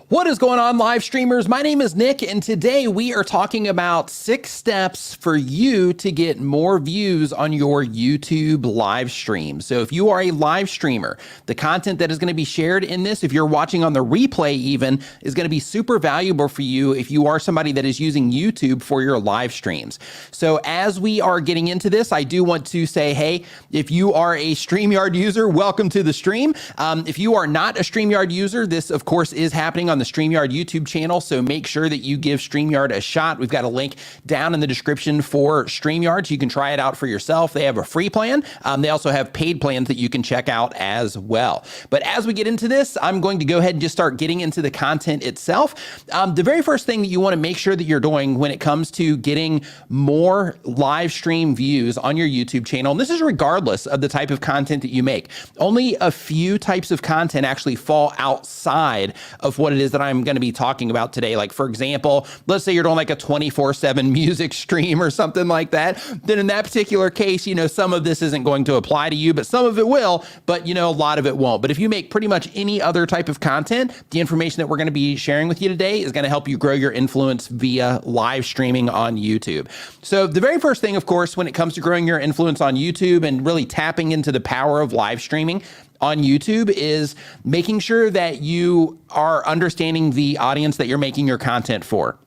What is going on, live streamers? My name is Nick, and today we are talking about 6 steps for you to get more views on your YouTube live stream. So if you are a live streamer, the content that is going to be shared in this, if you're watching on the replay even, is going to be super valuable for you if you are somebody that is using YouTube for your live streams. So as we are getting into this, I do want to say, hey, if you are a StreamYard user, welcome to the stream. If you are not a StreamYard user, this of course is happening on the StreamYard YouTube channel, so make sure that you give StreamYard a shot. We've got a link down in the description for StreamYard, so you can try it out for yourself. They have a free plan. They also have paid plans that you can check out as well. But as we get into this, I'm going to go ahead and just start getting into the content itself. The very first thing that you want to make sure that you're doing when it comes to getting more live stream views on your YouTube channel, and this is regardless of the type of content that you make. Only a few types of content actually fall outside of what it is that I'm going to be talking about today. Like, for example, let's say you're doing like a 24/7 music stream or something like that. Then in that particular case, you know, some of this isn't going to apply to you, but some of it will, but you know, a lot of it won't. But if you make pretty much any other type of content, the information that we're going to be sharing with you today is going to help you grow your influence via live streaming on YouTube. So the very first thing, of course, when it comes to growing your influence on YouTube and really tapping into the power of live streaming on YouTube is making sure that you are understanding the audience that you're making your content for.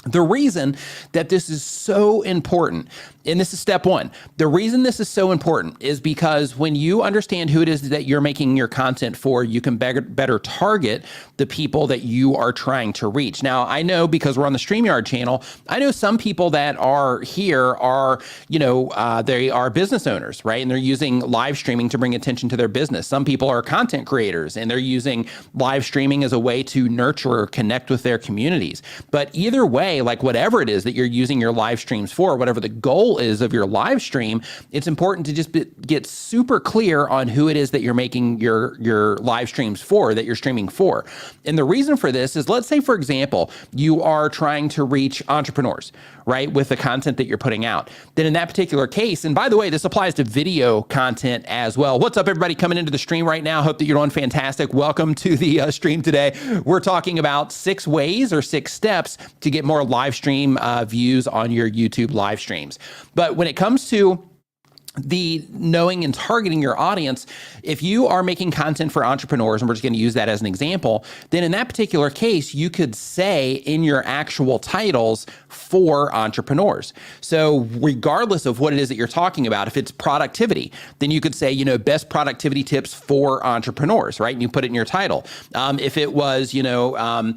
The reason that this is so important, and this is step one, the reason this is so important is because when you understand who it is that you're making your content for, you can better target the people that you are trying to reach. Now, I know because we're on the StreamYard channel, I know some people that are here are, you know, they are business owners, right? And they're using live streaming to bring attention to their business. Some people are content creators and they're using live streaming as a way to nurture or connect with their communities. But either way, like whatever it is that you're using your live streams for, whatever the goal is of your live stream, it's important to just get super clear on who it is that you're making your live streams for, that you're streaming for. And the reason for this is, let's say, for example, you are trying to reach entrepreneurs, right, with the content that you're putting out. Then in that particular case, and by the way, this applies to video content as well. What's up, everybody coming into the stream right now? Hope that you're doing fantastic. Welcome to the stream today. We're talking about 6 ways or 6 steps to get more live stream views on your YouTube live streams. But when it comes to the knowing and targeting your audience, if you are making content for entrepreneurs, and we're just going to use that as an example, then in that particular case, you could say in your actual titles for entrepreneurs. So regardless of what it is that you're talking about, if it's productivity, then you could say, you know, best productivity tips for entrepreneurs, right? And you put it in your title. If it was, you know,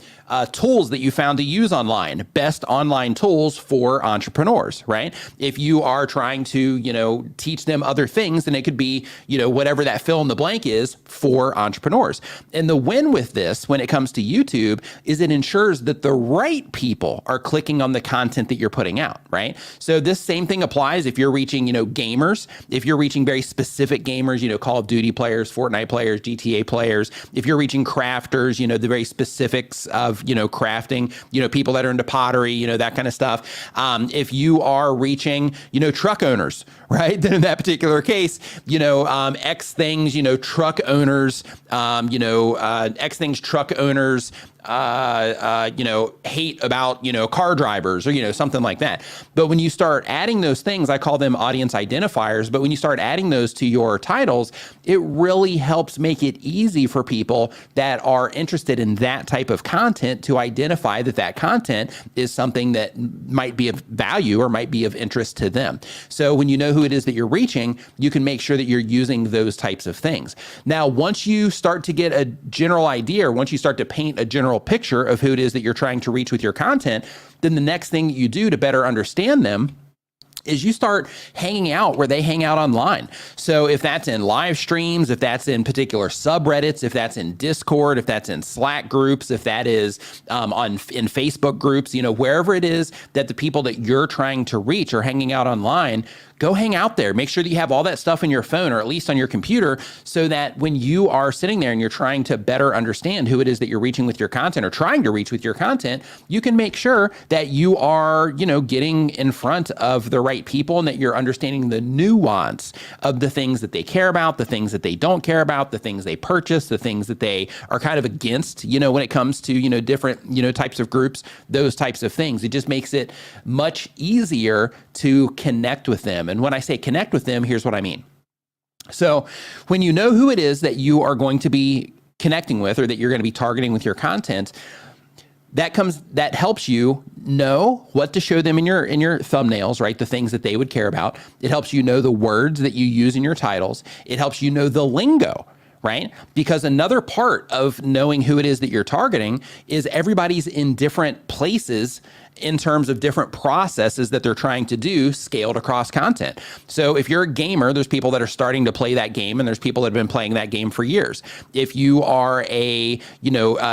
tools that you found to use online, best online tools for entrepreneurs, right? If you are trying to, you know, teach them other things, then it could be, you know, whatever that fill in the blank is for entrepreneurs. And the win with this, when it comes to YouTube, is it ensures that the right people are clicking on the content that you're putting out, right? So this same thing applies if you're reaching, you know, gamers, if you're reaching very specific gamers, you know, Call of Duty players, Fortnite players, GTA players, if you're reaching crafters, you know, the very specifics of, you know, crafting, you know, people that are into pottery, you know, that kind of stuff. If you are reaching, you know, truck owners, right? Then in that particular case, you know, X things, you know, truck owners, you know, X things truck owners, you know, hate about, you know, car drivers or, you know, something like that. But when you start adding those things, I call them audience identifiers, but when you start adding those to your titles, it really helps make it easy for people that are interested in that type of content to identify that that content is something that might be of value or might be of interest to them. So when you know who it is that you're reaching, you can make sure that you're using those types of things. Now, once you start to get a general idea, or once you start to paint a general picture of who it is that you're trying to reach with your content, then the next thing that you do to better understand them is you start hanging out where they hang out online. So if that's in live streams, if that's in particular subreddits, if that's in Discord, if that's in Slack groups, if that is in Facebook groups, you know, wherever it is that the people that you're trying to reach are hanging out online, go hang out there. Make sure that you have all that stuff in your phone or at least on your computer so that when you are sitting there and you're trying to better understand who it is that you're reaching with your content or trying to reach with your content, you can make sure that you are, getting in front of the right people and that you're understanding the nuance of the things that they care about, the things that they don't care about, the things they purchase, the things that they are kind of against, when it comes to, different, types of groups, those types of things. It just makes it much easier to connect with them. And when I say connect with them, here's what I mean. So when you know who it is that you are going to be connecting with or that you're going to be targeting with your content, that helps you know what to show them in your thumbnails, right? The things that they would care about. It helps you know the words that you use in your titles. It helps you know the lingo, right? Because another part of knowing who it is that you're targeting is everybody's in different places in terms of different processes that they're trying to do scaled across content. So if you're a gamer, there's people that are starting to play that game and there's people that have been playing that game for years. If you are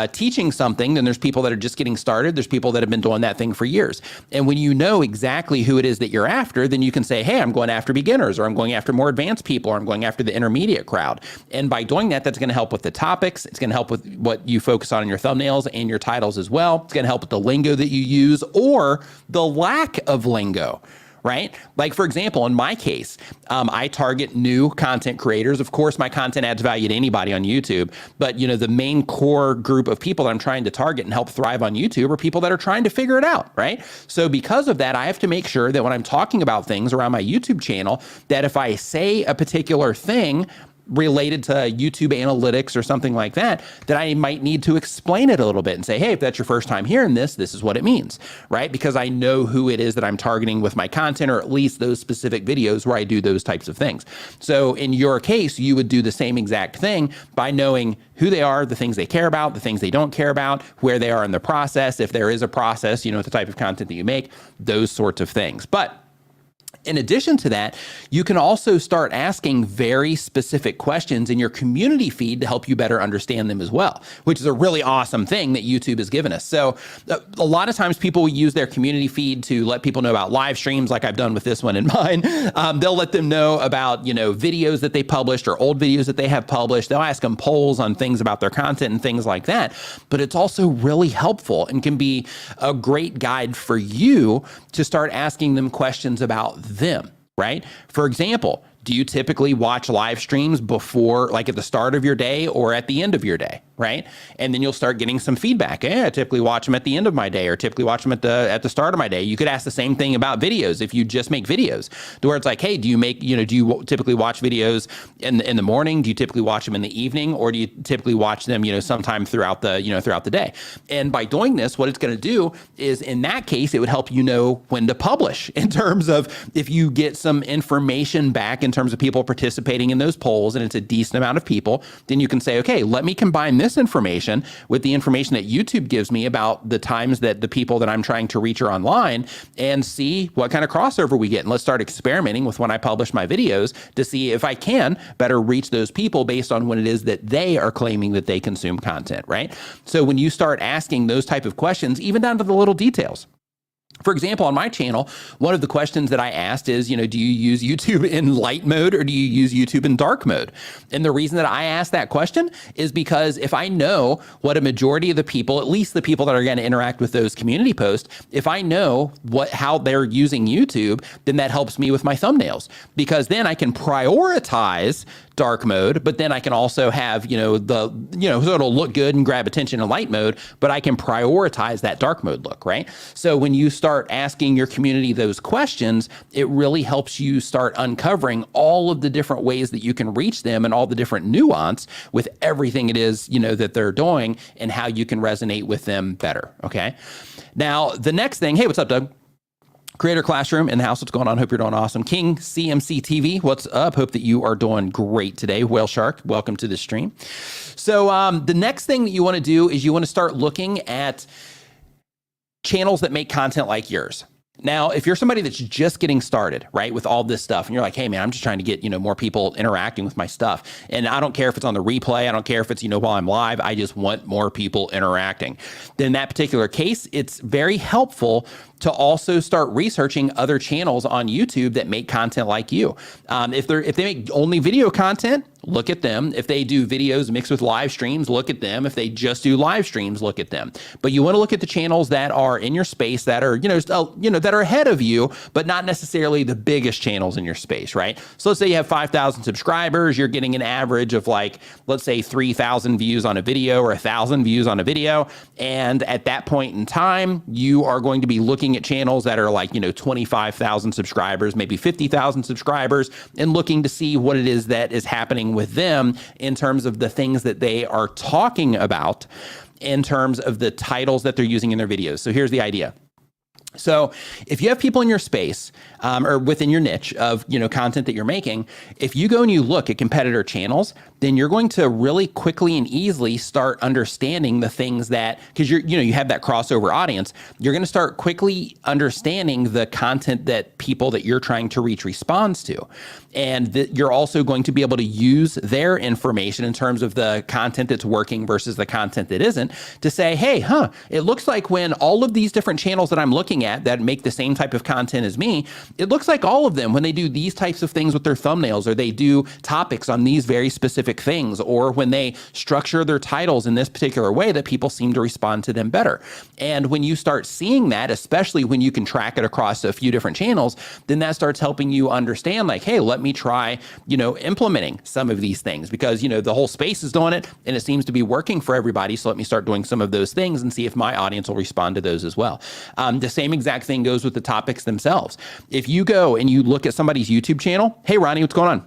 teaching something, then there's people that are just getting started. There's people that have been doing that thing for years. And when you know exactly who it is that you're after, then you can say, hey, I'm going after beginners, or I'm going after more advanced people, or I'm going after the intermediate crowd. And by doing that, that's going to help with the topics. It's going to help with what you focus on in your thumbnails and your titles as well. It's going to help with the lingo that you use or the lack of lingo, right? Like, for example, in my case, I target new content creators. Of course, my content adds value to anybody on YouTube, but the main core group of people that I'm trying to target and help thrive on YouTube are people that are trying to figure it out, right? So because of that, I have to make sure that when I'm talking about things around my YouTube channel, that if I say a particular thing related to YouTube analytics or something like that, that I might need to explain it a little bit and say, hey, if that's your first time hearing this, this is what it means, right? Because I know who it is that I'm targeting with my content, or at least those specific videos where I do those types of things. So in your case, you would do the same exact thing by knowing who they are, the things they care about, the things they don't care about, where they are in the process, if there is a process, the type of content that you make, those sorts of things. But in addition to that, you can also start asking very specific questions in your community feed to help you better understand them as well, which is a really awesome thing that YouTube has given us. So a lot of times people use their community feed to let people know about live streams, like I've done with this one in mine. They'll let them know about, videos that they published or old videos that they have published. They'll ask them polls on things about their content and things like that. But it's also really helpful and can be a great guide for you to start asking them questions about them, right? For example, do you typically watch live streams before, like at the start of your day or at the end of your day, right? And then you'll start getting some feedback. I typically watch them at the end of my day, or typically watch them at the start of my day. You could ask the same thing about videos if you just make videos, to where it's like, hey, do you typically watch videos in the morning? Do you typically watch them in the evening, or do you typically watch them, sometime throughout the day? And by doing this, what it's going to do is, in that case, it would help you know when to publish, in terms of if you get some information back in terms of people participating in those polls, and it's a decent amount of people, then you can say, okay, let me combine this information with the information that YouTube gives me about the times that the people that I'm trying to reach are online, and see what kind of crossover we get. And let's start experimenting with when I publish my videos to see if I can better reach those people based on when it is that they are claiming that they consume content, right? So when you start asking those type of questions, even down to the little details. For example, on my channel, one of the questions that I asked is, do you use YouTube in light mode or do you use YouTube in dark mode? And the reason that I asked that question is because if I know what a majority of the people, at least the people that are going to interact with those community posts, if I know how they're using YouTube, then that helps me with my thumbnails, because then I can prioritize dark mode, but then I can also have, so it'll look good and grab attention in light mode, but I can prioritize that dark mode look, right? So when you start asking your community those questions, it really helps you start uncovering all of the different ways that you can reach them and all the different nuance with everything it is, that they're doing, and how you can resonate with them better, okay? Now, the next thing, hey, what's up, Doug? Creator Classroom in the house. What's going on? Hope you're doing awesome. King CMC TV, what's up? Hope that you are doing great today. Whale Shark, welcome to the stream. So the next thing that you want to do is you want to start looking at channels that make content like yours. Now, if you're somebody that's just getting started, right, with all this stuff, and you're like, hey, man, I'm just trying to get, more people interacting with my stuff. And I don't care if it's on the replay. I don't care if it's, while I'm live. I just want more people interacting. Then in that particular case, it's very helpful to also start researching other channels on YouTube that make content like you. If they make only video content, look at them. If they do videos mixed with live streams, look at them. If they just do live streams, look at them. But you want to look at the channels that are in your space that are, that are ahead of you, but not necessarily the biggest channels in your space, right? So let's say you have 5,000 subscribers, you're getting an average of like, let's say 3,000 views on a video or 1,000 views on a video. And at that point in time, you are going to be looking at channels that are like, 25,000 subscribers, maybe 50,000 subscribers, and looking to see what it is that is happening with them in terms of the things that they are talking about, in terms of the titles that they're using in their videos. So here's the idea. So if you have people in your space or within your niche of, content that you're making, if you go and you look at competitor channels, then you're going to really quickly and easily start understanding the things that, because you have that crossover audience, you're going to start quickly understanding the content that people that you're trying to reach responds to. And you're also going to be able to use their information in terms of the content that's working versus the content that isn't, to say, hey, it looks like when all of these different channels that I'm looking at that make the same type of content as me, it looks like all of them, when they do these types of things with their thumbnails, or they do topics on these very specific things, or when they structure their titles in this particular way, that people seem to respond to them better. And when you start seeing that, especially when you can track it across a few different channels, then that starts helping you understand, like, hey, let me try, implementing some of these things, because, the whole space is doing it and it seems to be working for everybody. So let me start doing some of those things and see if my audience will respond to those as well. The same exact thing goes with the topics themselves. If you go and you look at somebody's YouTube channel, hey, Ronnie, what's going on?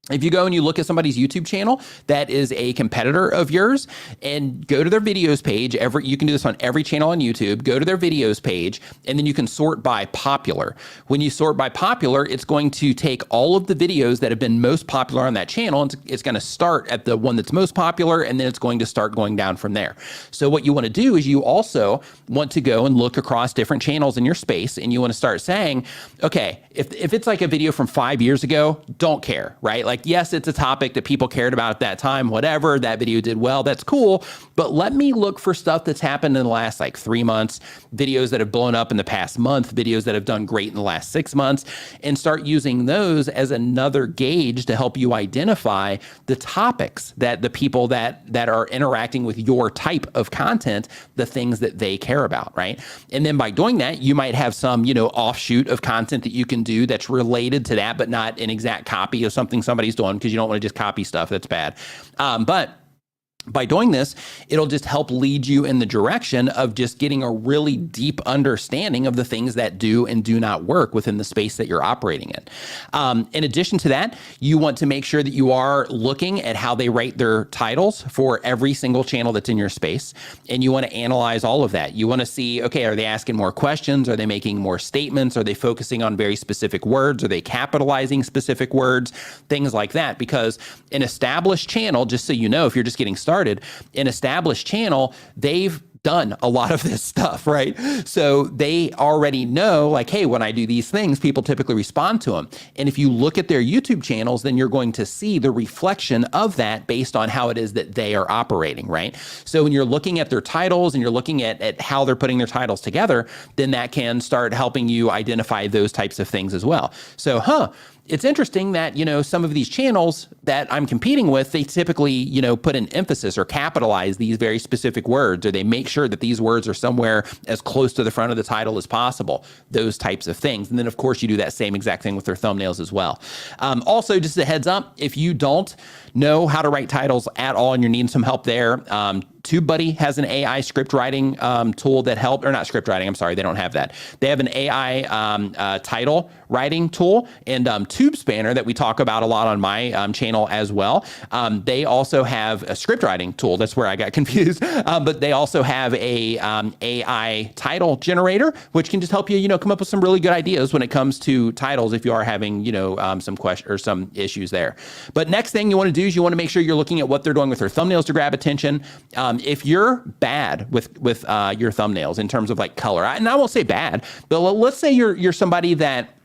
If you go and you look at somebody's YouTube channel that is a competitor of yours, and go to their videos page, you can do this on every channel on YouTube, go to their videos page, and then you can sort by popular. When you sort by popular, it's going to take all of the videos that have been most popular on that channel, and it's going to start at the one that's most popular, and then it's going to start going down from there. So what you want to do is you also want to go and look across different channels in your space, and you want to start saying, okay, if it's like a video from 5 years ago, don't care, right? Like, yes, it's a topic that people cared about at that time, whatever, that video did well, that's cool. But let me look for stuff that's happened in the last 3 months, videos that have blown up in the past month, videos that have done great in the last 6 months, and start using those as another gauge to help you identify the topics that the people that are interacting with your type of content, the things that they care about, right? And then by doing that, you might have some, offshoot of content that you can do that's related to that, but not an exact copy of something somebody's doing, because you don't want to just copy stuff. That's bad. But by doing this, it'll just help lead you in the direction of just getting a really deep understanding of the things that do and do not work within the space that you're operating in. In addition to that, you want to make sure that you are looking at how they rate their titles for every single channel that's in your space. And you want to analyze all of that. You want to see, okay, are they asking more questions? Are they making more statements? Are they focusing on very specific words? Are they capitalizing specific words? Things like that. Because an established channel, just so you know, if you're just getting started, an established channel, they've done a lot of this stuff, right? So they already know, like, hey, when I do these things, people typically respond to them. And if you look at their YouTube channels, then you're going to see the reflection of that based on how it is that they are operating, right? So when you're looking at their titles and you're looking at how they're putting their titles together, then that can start helping you identify those types of things as well. So, it's interesting that, some of these channels that I'm competing with, they typically, put an emphasis or capitalize these very specific words, or they make sure that these words are somewhere as close to the front of the title as possible, those types of things. And then, of course, you do that same exact thing with their thumbnails as well. Also, just a heads up, if you don't know how to write titles at all and you're needing some help there, TubeBuddy has an AI script writing tool that help, or not script writing, I'm sorry, they don't have that. They have an AI title writing tool, and TubeSpanner that we talk about a lot on my channel as well. They also have a script writing tool. That's where I got confused. But they also have a AI title generator, which can just help you, come up with some really good ideas when it comes to titles if you are having, some question or some issues there. But next thing you want to do is you want to make sure you're looking at what they're doing with their thumbnails to grab attention. If you're bad with your thumbnails in terms of like color, and I won't say bad, but let's say you're somebody that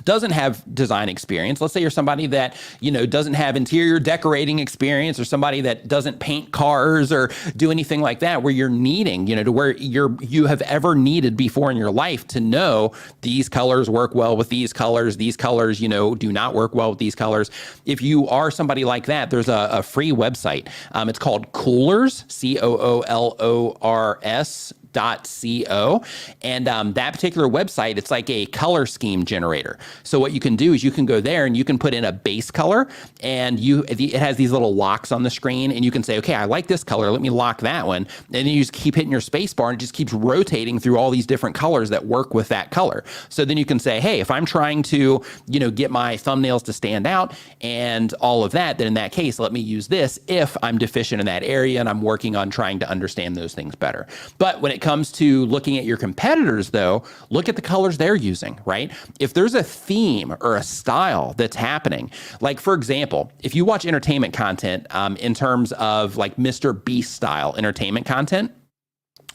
doesn't have design experience. Let's say you're somebody that, doesn't have interior decorating experience, or somebody that doesn't paint cars or do anything like that, where you're needing, to where you have ever needed before in your life to know these colors work well with these colors, do not work well with these colors. If you are somebody like that, there's a free website. It's called Coolors, Coolors. .co, and that particular website, it's like a color scheme generator. So what you can do is you can go there and you can put in a base color, and it has these little locks on the screen, and you can say, okay, I like this color, let me lock that one, and then you just keep hitting your space bar, and it just keeps rotating through all these different colors that work with that color. So then you can say, hey, if I'm trying to, get my thumbnails to stand out and all of that, then in that case, let me use this if I'm deficient in that area and I'm working on trying to understand those things better. But when it comes to looking at your competitors, though, look at the colors they're using, right? If there's a theme or a style that's happening, like for example, if you watch entertainment content in terms of like Mr. Beast style entertainment content,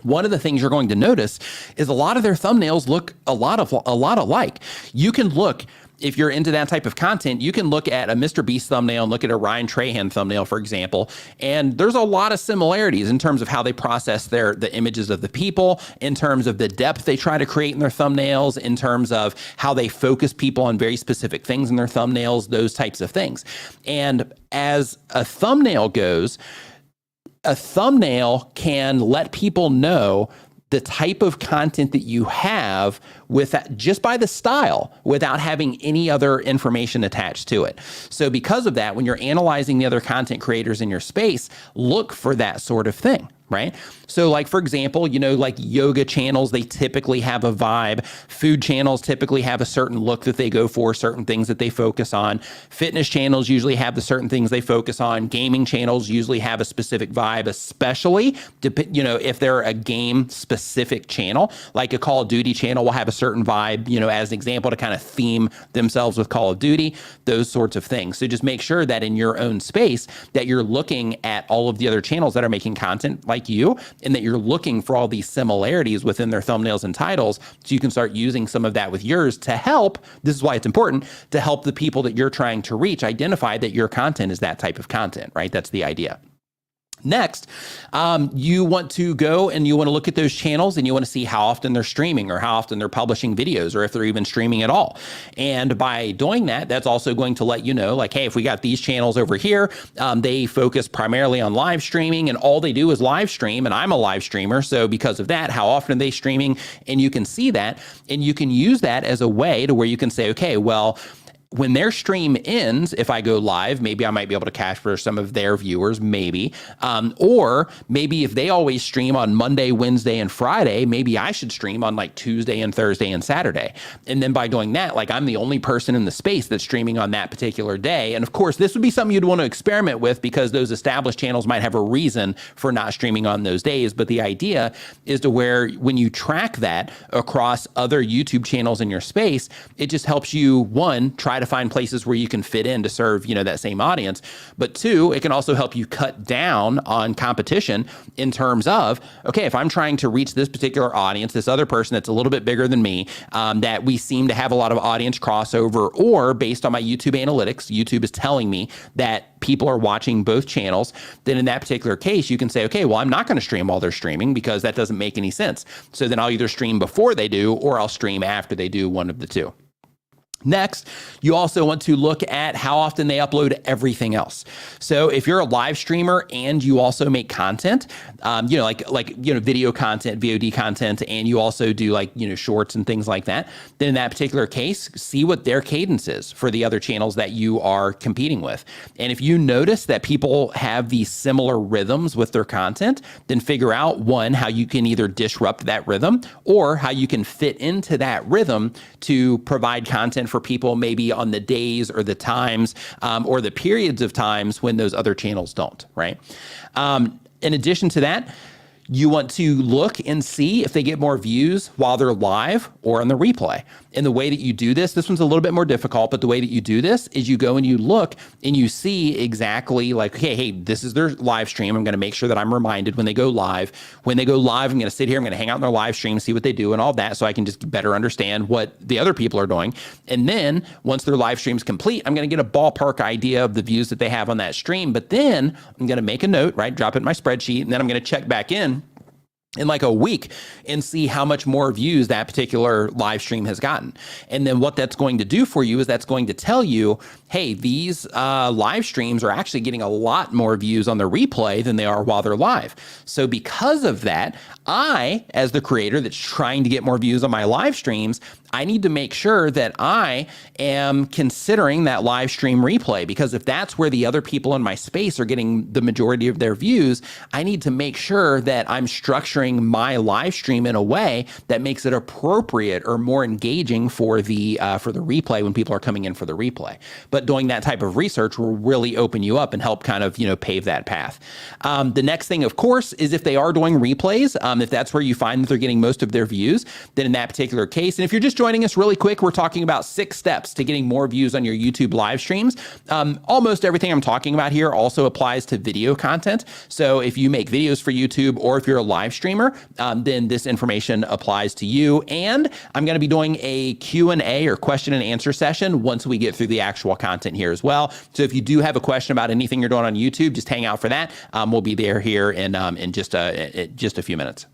one of the things you're going to notice is a lot of their thumbnails look a lot alike. You can look, if you're into that type of content, you can look at a Mr. Beast thumbnail and look at a Ryan Trahan thumbnail, for example, and there's a lot of similarities in terms of how they process the images of the people, in terms of the depth they try to create in their thumbnails, in terms of how they focus people on very specific things in their thumbnails, those types of things. And as a thumbnail goes, a thumbnail can let people know the type of content that you have with that, just by the style, without having any other information attached to it. So because of that, when you're analyzing the other content creators in your space, look for that sort of thing, right? So like, for example, like yoga channels, they typically have a vibe. Food channels typically have a certain look that they go for, certain things that they focus on. Fitness channels usually have the certain things they focus on. Gaming channels usually have a specific vibe, especially, if they're a game specific channel, like a Call of Duty channel will have a certain vibe, as an example, to kind of theme themselves with Call of Duty, those sorts of things. So just make sure that in your own space that you're looking at all of the other channels that are making content like you, and that you're looking for all these similarities within their thumbnails and titles, so you can start using some of that with yours to help. This is why it's important to help the people that you're trying to reach identify that your content is that type of content, right? That's the idea. Next, you want to go and you want to look at those channels and you want to see how often they're streaming or how often they're publishing videos or if they're even streaming at all. And by doing that, that's also going to let you know, like, hey, if we got these channels over here, they focus primarily on live streaming and all they do is live stream, and I'm a live streamer. So because of that, how often are they streaming? And you can see that, and you can use that as a way to where you can say, okay, well, when their stream ends, if I go live, maybe I might be able to capture some of their viewers, maybe. Or maybe if they always stream on Monday, Wednesday, and Friday, maybe I should stream on like Tuesday and Thursday and Saturday. And then by doing that, like I'm the only person in the space that's streaming on that particular day. And of course, this would be something you'd want to experiment with because those established channels might have a reason for not streaming on those days. But the idea is to where when you track that across other YouTube channels in your space, it just helps you, one, try to find places where you can fit in to serve, that same audience. But two, it can also help you cut down on competition in terms of, okay, if I'm trying to reach this particular audience, this other person that's a little bit bigger than me, that we seem to have a lot of audience crossover, or based on my YouTube analytics, YouTube is telling me that people are watching both channels, then in that particular case, you can say, okay, well, I'm not going to stream while they're streaming because that doesn't make any sense. So then I'll either stream before they do, or I'll stream after they do, one of the two. Next, you also want to look at how often they upload everything else. So if you're a live streamer and you also make content, video content, VOD content, and you also do shorts and things like that, then in that particular case, see what their cadence is for the other channels that you are competing with. And if you notice that people have these similar rhythms with their content, then figure out, one, how you can either disrupt that rhythm or how you can fit into that rhythm to provide content for people maybe on the days or the times or the periods of times when those other channels don't, right? In addition to that, You want to look and see if they get more views while they're live or on the replay. And the way that you do this one's a little bit more difficult, but the way that you do this is you go and you look and you see exactly like, okay, hey, this is their live stream. I'm going to make sure that I'm reminded when they go live. When they go live, I'm going to sit here, I'm going to hang out in their live stream, see what they do and all that, so I can just better understand what the other people are doing. And then once their live stream's complete, I'm going to get a ballpark idea of the views that they have on that stream. But then I'm going to make a note, right? Drop it in my spreadsheet, and then I'm going to check back in like a week and see how much more views that particular live stream has gotten. And then what that's going to do for you is that's going to tell you, hey, these live streams are actually getting a lot more views on the replay than they are while they're live. So because of that, I, as the creator that's trying to get more views on my live streams, I need to make sure that I am considering that live stream replay, because if that's where the other people in my space are getting the majority of their views, I need to make sure that I'm structuring my live stream in a way that makes it appropriate or more engaging for the replay when people are coming in for the replay. But doing that type of research will really open you up and help kind of, pave that path. The next thing, of course, is if they are doing replays, if that's where you find that they're getting most of their views, then in that particular case, and if you're just joining us really quick, we're talking about 6 steps to getting more views on your YouTube live streams. Almost everything I'm talking about here also applies to video content. So if you make videos for YouTube or if you're a live streamer, then this information applies to you. And I'm going to be doing a Q&A or question and answer session once we get through the actual content here as well. So if you do have a question about anything you're doing on YouTube, just hang out for that. We'll be there here in just a few minutes.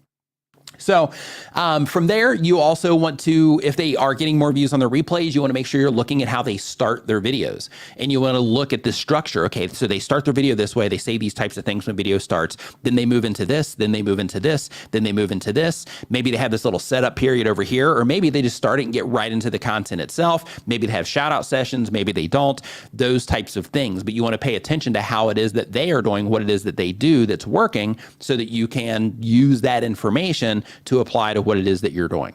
So from there, you also want to, if they are getting more views on their replays, you want to make sure you're looking at how they start their videos. And you want to look at the structure. Okay, so they start their video this way. They say these types of things when video starts. Then they move into this. Then they move into this. Then they move into this. Maybe they have this little setup period over here, or maybe they just start it and get right into the content itself. Maybe they have shout out sessions. Maybe they don't. Those types of things. But you want to pay attention to how it is that they are doing what it is that they do that's working, so that you can use that information to apply to what it is that you're doing.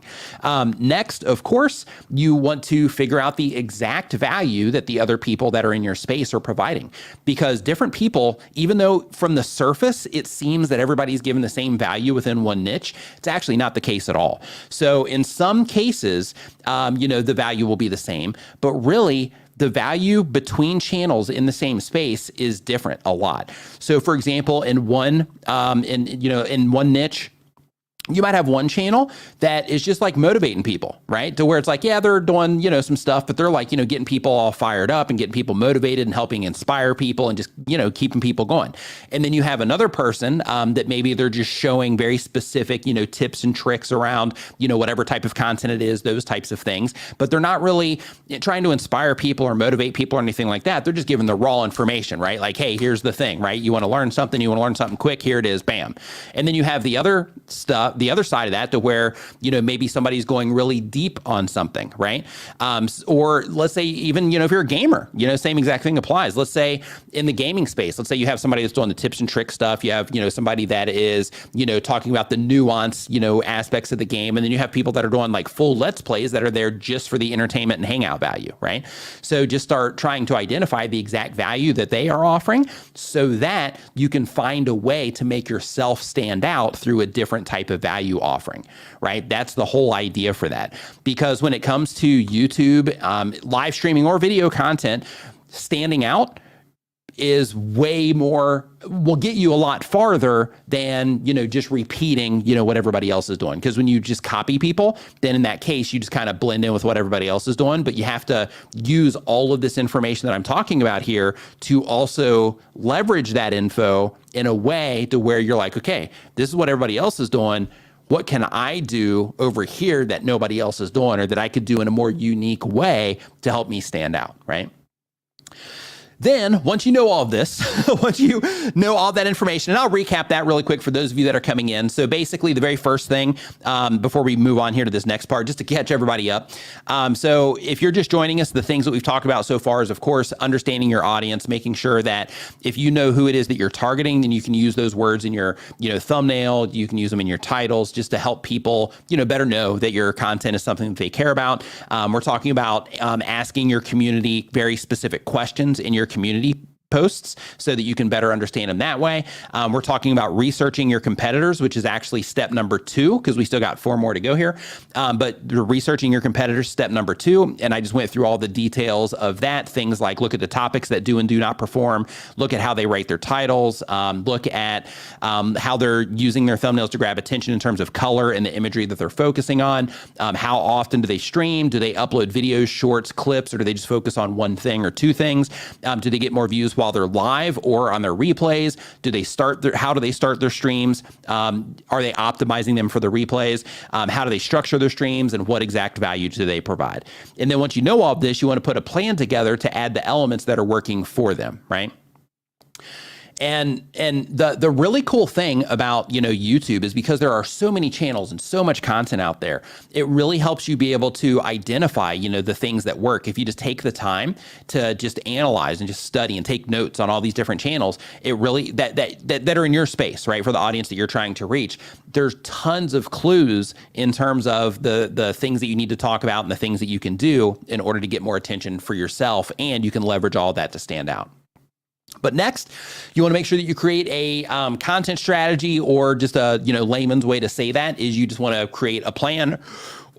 Next, of course, you want to figure out the exact value that the other people that are in your space are providing, because different people, even though from the surface, it seems that everybody's given the same value within one niche, it's actually not the case at all. So in some cases, the value will be the same, but really, the value between channels in the same space is different a lot. So for example, in one niche, you might have one channel that is just like motivating people, right? To where it's like, yeah, they're doing, some stuff, but they're like, getting people all fired up and getting people motivated and helping inspire people and just, keeping people going. And then you have another person that maybe they're just showing very specific, tips and tricks around, whatever type of content it is, those types of things, but they're not really trying to inspire people or motivate people or anything like that. They're just giving the raw information, right? Like, hey, here's the thing, right? You want to learn something quick, here it is, bam. And then you have the other stuff, the other side of that, to where, maybe somebody's going really deep on something, right? Or let's say even, if you're a gamer, same exact thing applies. Let's say in the gaming space, let's say you have somebody that's doing the tips and tricks stuff. You have, somebody that is, talking about the nuance, aspects of the game. And then you have people that are doing like full Let's Plays that are there just for the entertainment and hangout value, right? So just start trying to identify the exact value that they are offering, so that you can find a way to make yourself stand out through a different type of value offering, right? That's the whole idea for that. Because when it comes to YouTube, live streaming or video content, standing out is way more, will get you a lot farther than, just repeating, what everybody else is doing. Because when you just copy people, then in that case, you just kind of blend in with what everybody else is doing. But you have to use all of this information that I'm talking about here to also leverage that info in a way to where you're like, okay, this is what everybody else is doing. What can I do over here that nobody else is doing, or that I could do in a more unique way to help me stand out, right? Then, once you know all of this, once you know all that information, and I'll recap that really quick for those of you that are coming in. So basically, the very first thing, before we move on here to this next part, just to catch everybody up. So if you're just joining us, the things that we've talked about so far is, of course, understanding your audience, making sure that if you know who it is that you're targeting, then you can use those words in your, thumbnail, you can use them in your titles, just to help people, better know that your content is something that they care about. We're talking about asking your community very specific questions in your community posts so that you can better understand them that way. We're talking about researching your competitors, which is actually step number 2, because we still got 4 more to go here. But researching your competitors, step number 2. And I just went through all the details of that. Things like look at the topics that do and do not perform, look at how they rate their titles, look at how they're using their thumbnails to grab attention in terms of color and the imagery that they're focusing on. How often do they stream? Do they upload videos, shorts, clips, or do they just focus on one thing or 2 things? Do they get more views while they're live or on their replays? How do they start their streams? Are they optimizing them for the replays? How do they structure their streams, and what exact value do they provide? And then once you know all of this, you want to put a plan together to add the elements that are working for them, right? And the really cool thing about, YouTube is because there are so many channels and so much content out there, it really helps you be able to identify, the things that work. If you just take the time to just analyze and just study and take notes on all these different channels, it really that are in your space, right? For the audience that you're trying to reach, there's tons of clues in terms of the things that you need to talk about and the things that you can do in order to get more attention for yourself, and you can leverage all that to stand out. But next, you want to make sure that you create a content strategy, or just a layman's way to say that is you just want to create a plan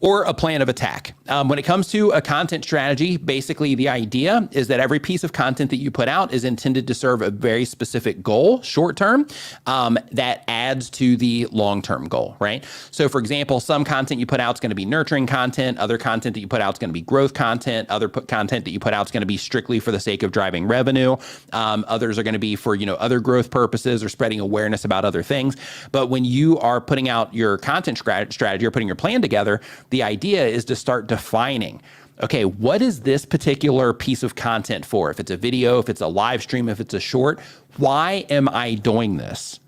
or a plan of attack. When it comes to a content strategy, basically the idea is that every piece of content that you put out is intended to serve a very specific goal, short term, that adds to the long-term goal, right? So for example, some content you put out is going to be nurturing content, other content that you put out is going to be growth content, content that you put out is going to be strictly for the sake of driving revenue, others are going to be for other growth purposes or spreading awareness about other things. But when you are putting out your content strategy or putting your plan together, the idea is to start defining, okay, what is this particular piece of content for? If it's a video, if it's a live stream, if it's a short, why am I doing this?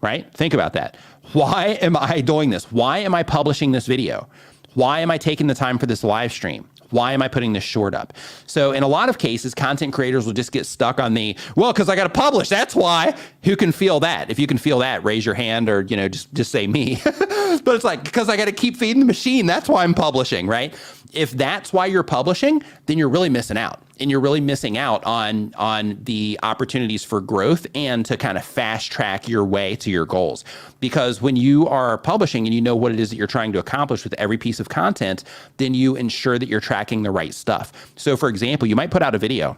Right? Think about that. Why am I doing this? Why am I publishing this video? Why am I taking the time for this live stream? Why am I putting this short up? So in a lot of cases, content creators will just get stuck on because I got to publish. That's why. Who can feel that? If you can feel that, raise your hand, or, just say me. But it's like, because I got to keep feeding the machine. That's why I'm publishing, right? If that's why you're publishing, then you're really missing out. And you're really missing out on the opportunities for growth and to kind of fast track your way to your goals. Because when you are publishing and you know what it is that you're trying to accomplish with every piece of content, then you ensure that you're tracking the right stuff. So for example, you might put out a video,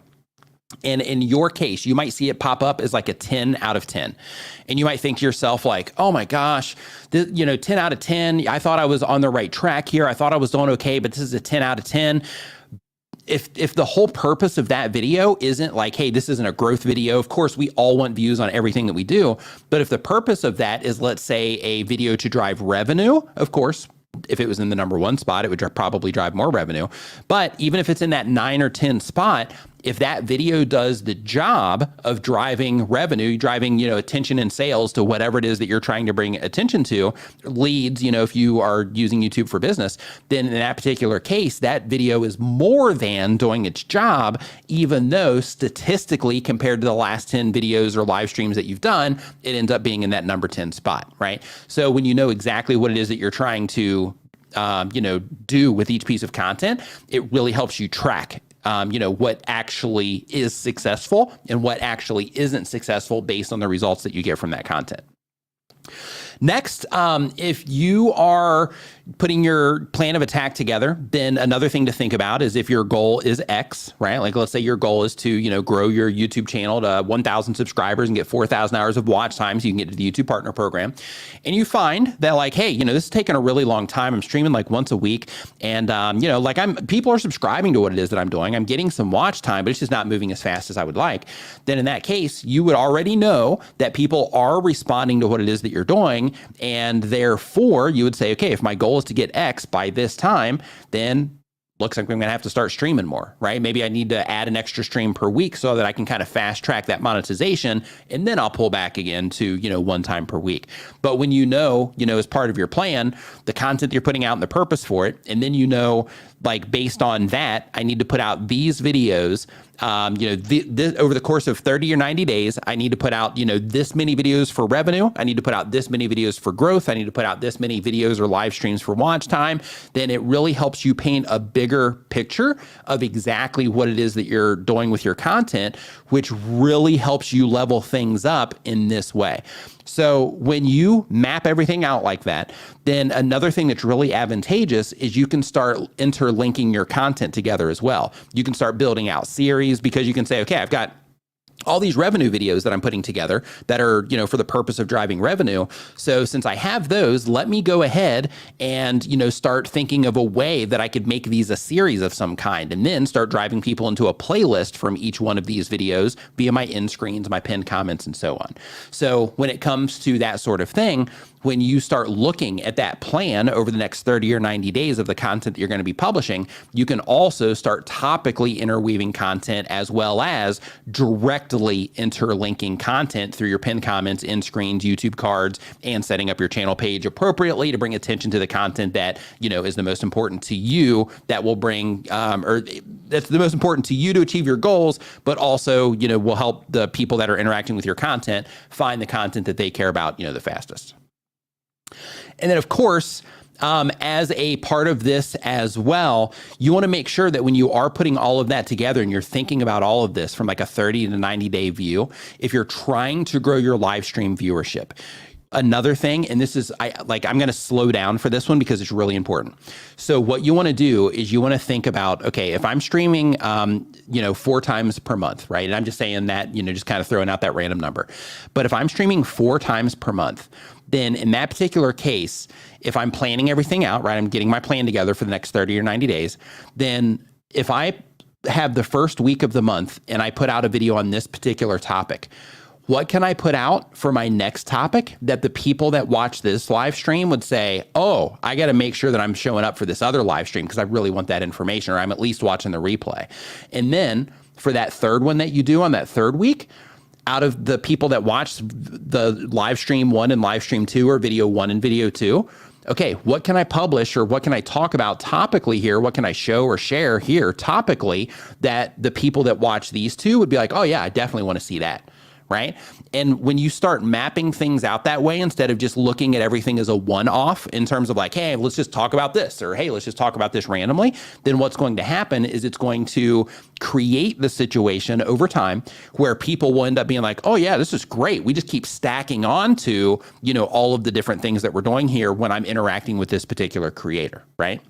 and in your case, you might see it pop up as like a 10 out of 10. And you might think to yourself like, oh my gosh, 10 out of 10. I thought I was on the right track here. I thought I was doing okay, but this is a 10 out of 10. If the whole purpose of that video isn't like, hey, this isn't a growth video. Of course, we all want views on everything that we do. But if the purpose of that is, let's say, a video to drive revenue, of course, if it was in the number 1 spot, it would probably drive more revenue. But even if it's in that 9 or 10 spot, if that video does the job of driving revenue, driving, attention and sales to whatever it is that you're trying to bring attention to, leads, if you are using YouTube for business, then in that particular case, that video is more than doing its job, even though statistically compared to the last 10 videos or live streams that you've done, it ends up being in that number 10 spot, right? So when you know exactly what it is that you're trying to, do with each piece of content, it really helps you track what actually is successful and what actually isn't successful based on the results that you get from that content. Next, if you are putting your plan of attack together, then another thing to think about is if your goal is X, right? Like let's say your goal is to, grow your YouTube channel to 1,000 subscribers and get 4,000 hours of watch time so you can get to the YouTube Partner Program. And you find that like, hey, this is taking a really long time. I'm streaming like once a week. And, people are subscribing to what it is that I'm doing. I'm getting some watch time, but it's just not moving as fast as I would like. Then in that case, you would already know that people are responding to what it is that you're doing. And therefore you would say, okay, if my goal is to get X by this time, then looks like I'm going to have to start streaming more, right? Maybe I need to add an extra stream per week so that I can kind of fast track that monetization, and then I'll pull back again to, 1 time per week. But when as part of your plan, the content that you're putting out and the purpose for it, and then like based on that, I need to put out these videos over the course of 30 or 90 days, I need to put out, this many videos for revenue. I need to put out this many videos for growth. I need to put out this many videos or live streams for watch time. Then it really helps you paint a bigger picture of exactly what it is that you're doing with your content, which really helps you level things up in this way. So when you map everything out like that, then another thing that's really advantageous is you can start interlinking your content together as well. You can start building out series because you can say, okay, I've got all these revenue videos that I'm putting together that are, for the purpose of driving revenue. So since I have those, let me go ahead and, start thinking of a way that I could make these a series of some kind, and then start driving people into a playlist from each one of these videos via my end screens, my pinned comments, and so on. So when it comes to that sort of thing, when you start looking at that plan over the next 30 or 90 days of the content that you're going to be publishing, you can also start topically interweaving content as well as directly interlinking content through your pinned comments, end screens, YouTube cards, and setting up your channel page appropriately to bring attention to the content that, is the most important to you, that will bring, or that's the most important to you to achieve your goals, but also, will help the people that are interacting with your content find the content that they care about, the fastest. And then, of course, as a part of this as well, you want to make sure that when you are putting all of that together and you're thinking about all of this from like a 30 to 90 day view, if you're trying to grow your live stream viewership, another thing, and this is, I'm going to slow down for this one because it's really important. So what you want to do is you want to think about, okay, if I'm streaming, 4 times per month, right? And I'm just saying that, just kind of throwing out that random number. But if I'm streaming 4 times per month, then in that particular case, if I'm planning everything out, right, I'm getting my plan together for the next 30 or 90 days, then if I have the first week of the month and I put out a video on this particular topic, what can I put out for my next topic that the people that watch this live stream would say, oh, I got to make sure that I'm showing up for this other live stream because I really want that information, or I'm at least watching the replay. And then for that third one that you do on that third week, out of the people that watched the live stream 1 and live stream 2, or video 1 and video 2, okay, what can I publish or what can I talk about topically here? What can I show or share here topically that the people that watch these two would be like, oh yeah, I definitely want to see that, right? And when you start mapping things out that way, instead of just looking at everything as a one-off in terms of like, hey, let's just talk about this, or hey, let's just talk about this randomly, then what's going to happen is it's going to create the situation over time where people will end up being like, oh yeah, this is great. We just keep stacking on to, all of the different things that we're doing here when I'm interacting with this particular creator, right?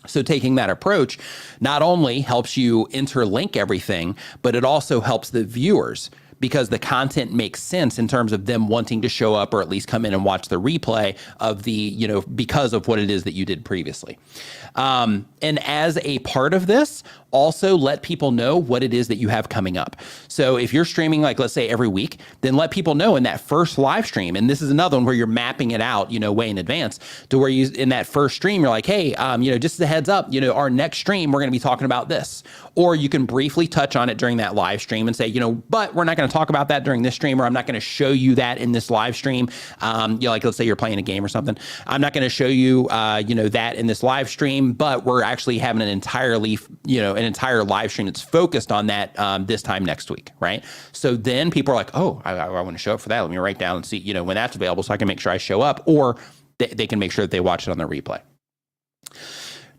So taking that approach not only helps you interlink everything, but it also helps the viewers, because the content makes sense in terms of them wanting to show up or at least come in and watch the replay of the, because of what it is that you did previously. And as a part of this, also let people know what it is that you have coming up. So if you're streaming, like let's say every week, then let people know in that first live stream, and this is another one where you're mapping it out, way in advance, to where you, in that first stream, you're like, hey, just as a heads up, our next stream, we're going to be talking about this. Or you can briefly touch on it during that live stream and say, but we're not going to talk about that during this stream, or I'm not going to show you that in this live stream. Like let's say you're playing a game or something. I'm not going to show you, that in this live stream, but we're actually having an entire live stream that's focused on that this time next week, right? So then people are like, oh, I want to show up for that. Let me write down and see, when that's available so I can make sure I show up, or they can make sure that they watch it on their replay.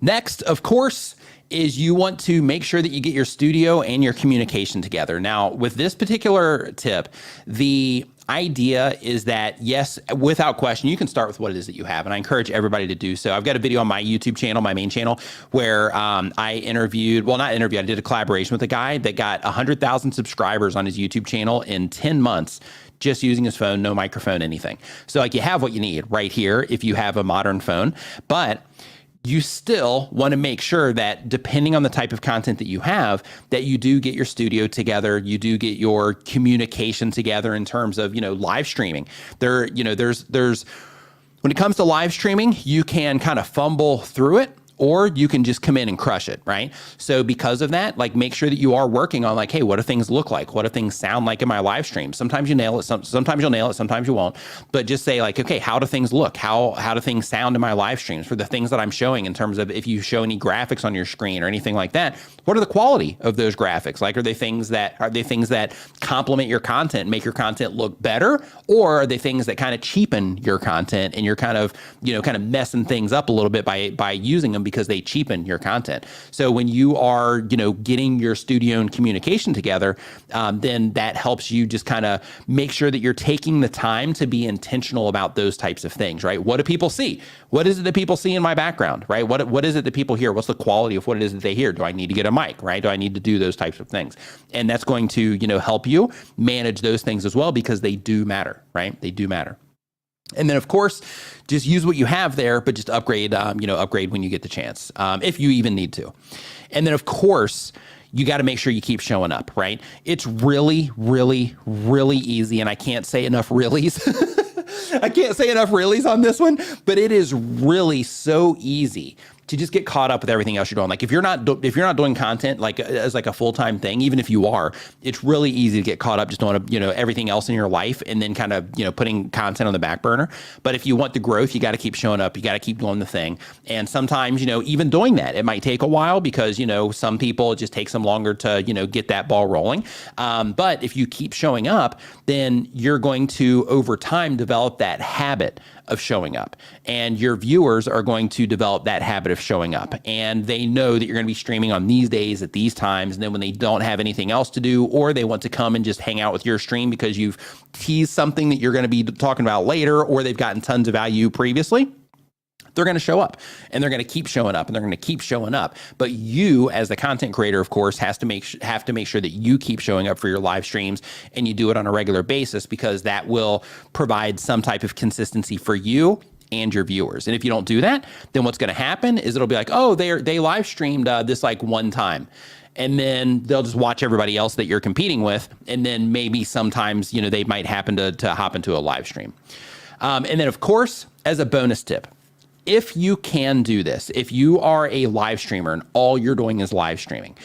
Next, of course, is you want to make sure that you get your studio and your communication together. Now, with this particular tip, the idea is that, yes, without question, you can start with what it is that you have. And I encourage everybody to do so. I've got a video on my YouTube channel, my main channel, where I did a collaboration with a guy that got 100,000 subscribers on his YouTube channel in 10 months. Just using his phone, no microphone, anything. So like you have what you need right here if you have a modern phone, but you still want to make sure that depending on the type of content that you have, that you do get your studio together, you do get your communication together in terms of, live streaming. There's when it comes to live streaming, you can kind of fumble through it, or you can just come in and crush it, right? So because of that, like make sure that you are working on like, hey, what do things look like? What do things sound like in my live stream? Sometimes you nail it, sometimes you'll nail it, sometimes you won't. But just say like, okay, how do things look? How do things sound in my live streams for the things that I'm showing in terms of if you show any graphics on your screen or anything like that? What are the quality of those graphics? Like, are they things that complement your content, make your content look better? Or are they things that kind of cheapen your content and you're kind of messing things up a little bit by using them because they cheapen your content? So when you are, getting your studio and communication together, then that helps you just kind of make sure that you're taking the time to be intentional about those types of things, right? What do people see? What is it that people see in my background, right? What is it that people hear? What's the quality of what it is that they hear? Do I need to get a mic, right? Do I need to do those types of things? And that's going to, help you manage those things as well, because they do matter, right? They do matter. And then, of course, just use what you have there, but just upgrade, upgrade when you get the chance, if you even need to. And then, of course, you got to make sure you keep showing up, right? It's really, really, really easy. And I can't say enough reallys. I can't say enough reallys on this one, but it is really so easy to just get caught up with everything else you're doing. Like if you're not doing content like as like a full-time thing, even if you are, it's really easy to get caught up just doing everything else in your life and then kind of putting content on the back burner. But if you want the growth, you got to keep showing up. You got to keep doing the thing. And sometimes even doing that, it might take a while because some people, it just takes them longer to get that ball rolling. But if you keep showing up, then you're going to over time develop that habit of showing up, and your viewers are going to develop that habit of showing up, and they know that you're going to be streaming on these days at these times. And then when they don't have anything else to do, or they want to come and just hang out with your stream because you've teased something that you're going to be talking about later, or they've gotten tons of value previously, they're going to show up, and they're going to keep showing up, and they're going to keep showing up. But you, as the content creator, of course, have to make sure that you keep showing up for your live streams, and you do it on a regular basis, because that will provide some type of consistency for you and your viewers. And if you don't do that, then what's going to happen is it'll be like, oh, they live streamed this like one time. And then they'll just watch everybody else that you're competing with. And then maybe sometimes, they might happen to hop into a live stream. And then, of course, as a bonus tip, if you can do this, if you are a live streamer and all you're doing is live streaming,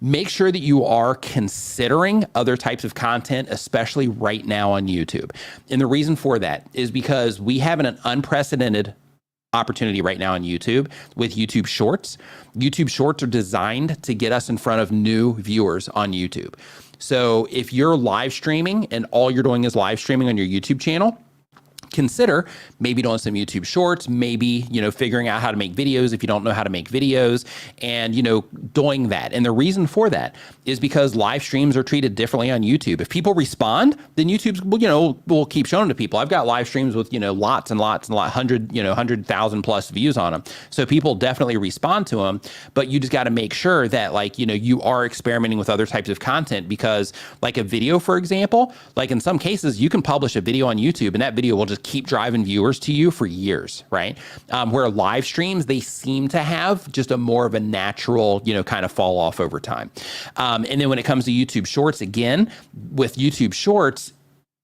make sure that you are considering other types of content, especially right now on YouTube. And the reason for that is because we have an unprecedented opportunity right now on YouTube with YouTube Shorts. YouTube Shorts are designed to get us in front of new viewers on YouTube. So if you're live streaming and all you're doing is live streaming on your YouTube channel, consider maybe doing some YouTube Shorts, maybe, figuring out how to make videos if you don't know how to make videos, and, doing that. And the reason for that is because live streams are treated differently on YouTube. If people respond, then YouTube will keep showing to people. I've got live streams with, lots and lots and 100,000 plus views on them. So people definitely respond to them, but you just got to make sure that you are experimenting with other types of content, because like a video, for example, like in some cases you can publish a video on YouTube and that video will just keep driving viewers to you for years, right? Where live streams, they seem to have just a more of a natural, kind of fall off over time. And then when it comes to YouTube Shorts, again, with YouTube Shorts,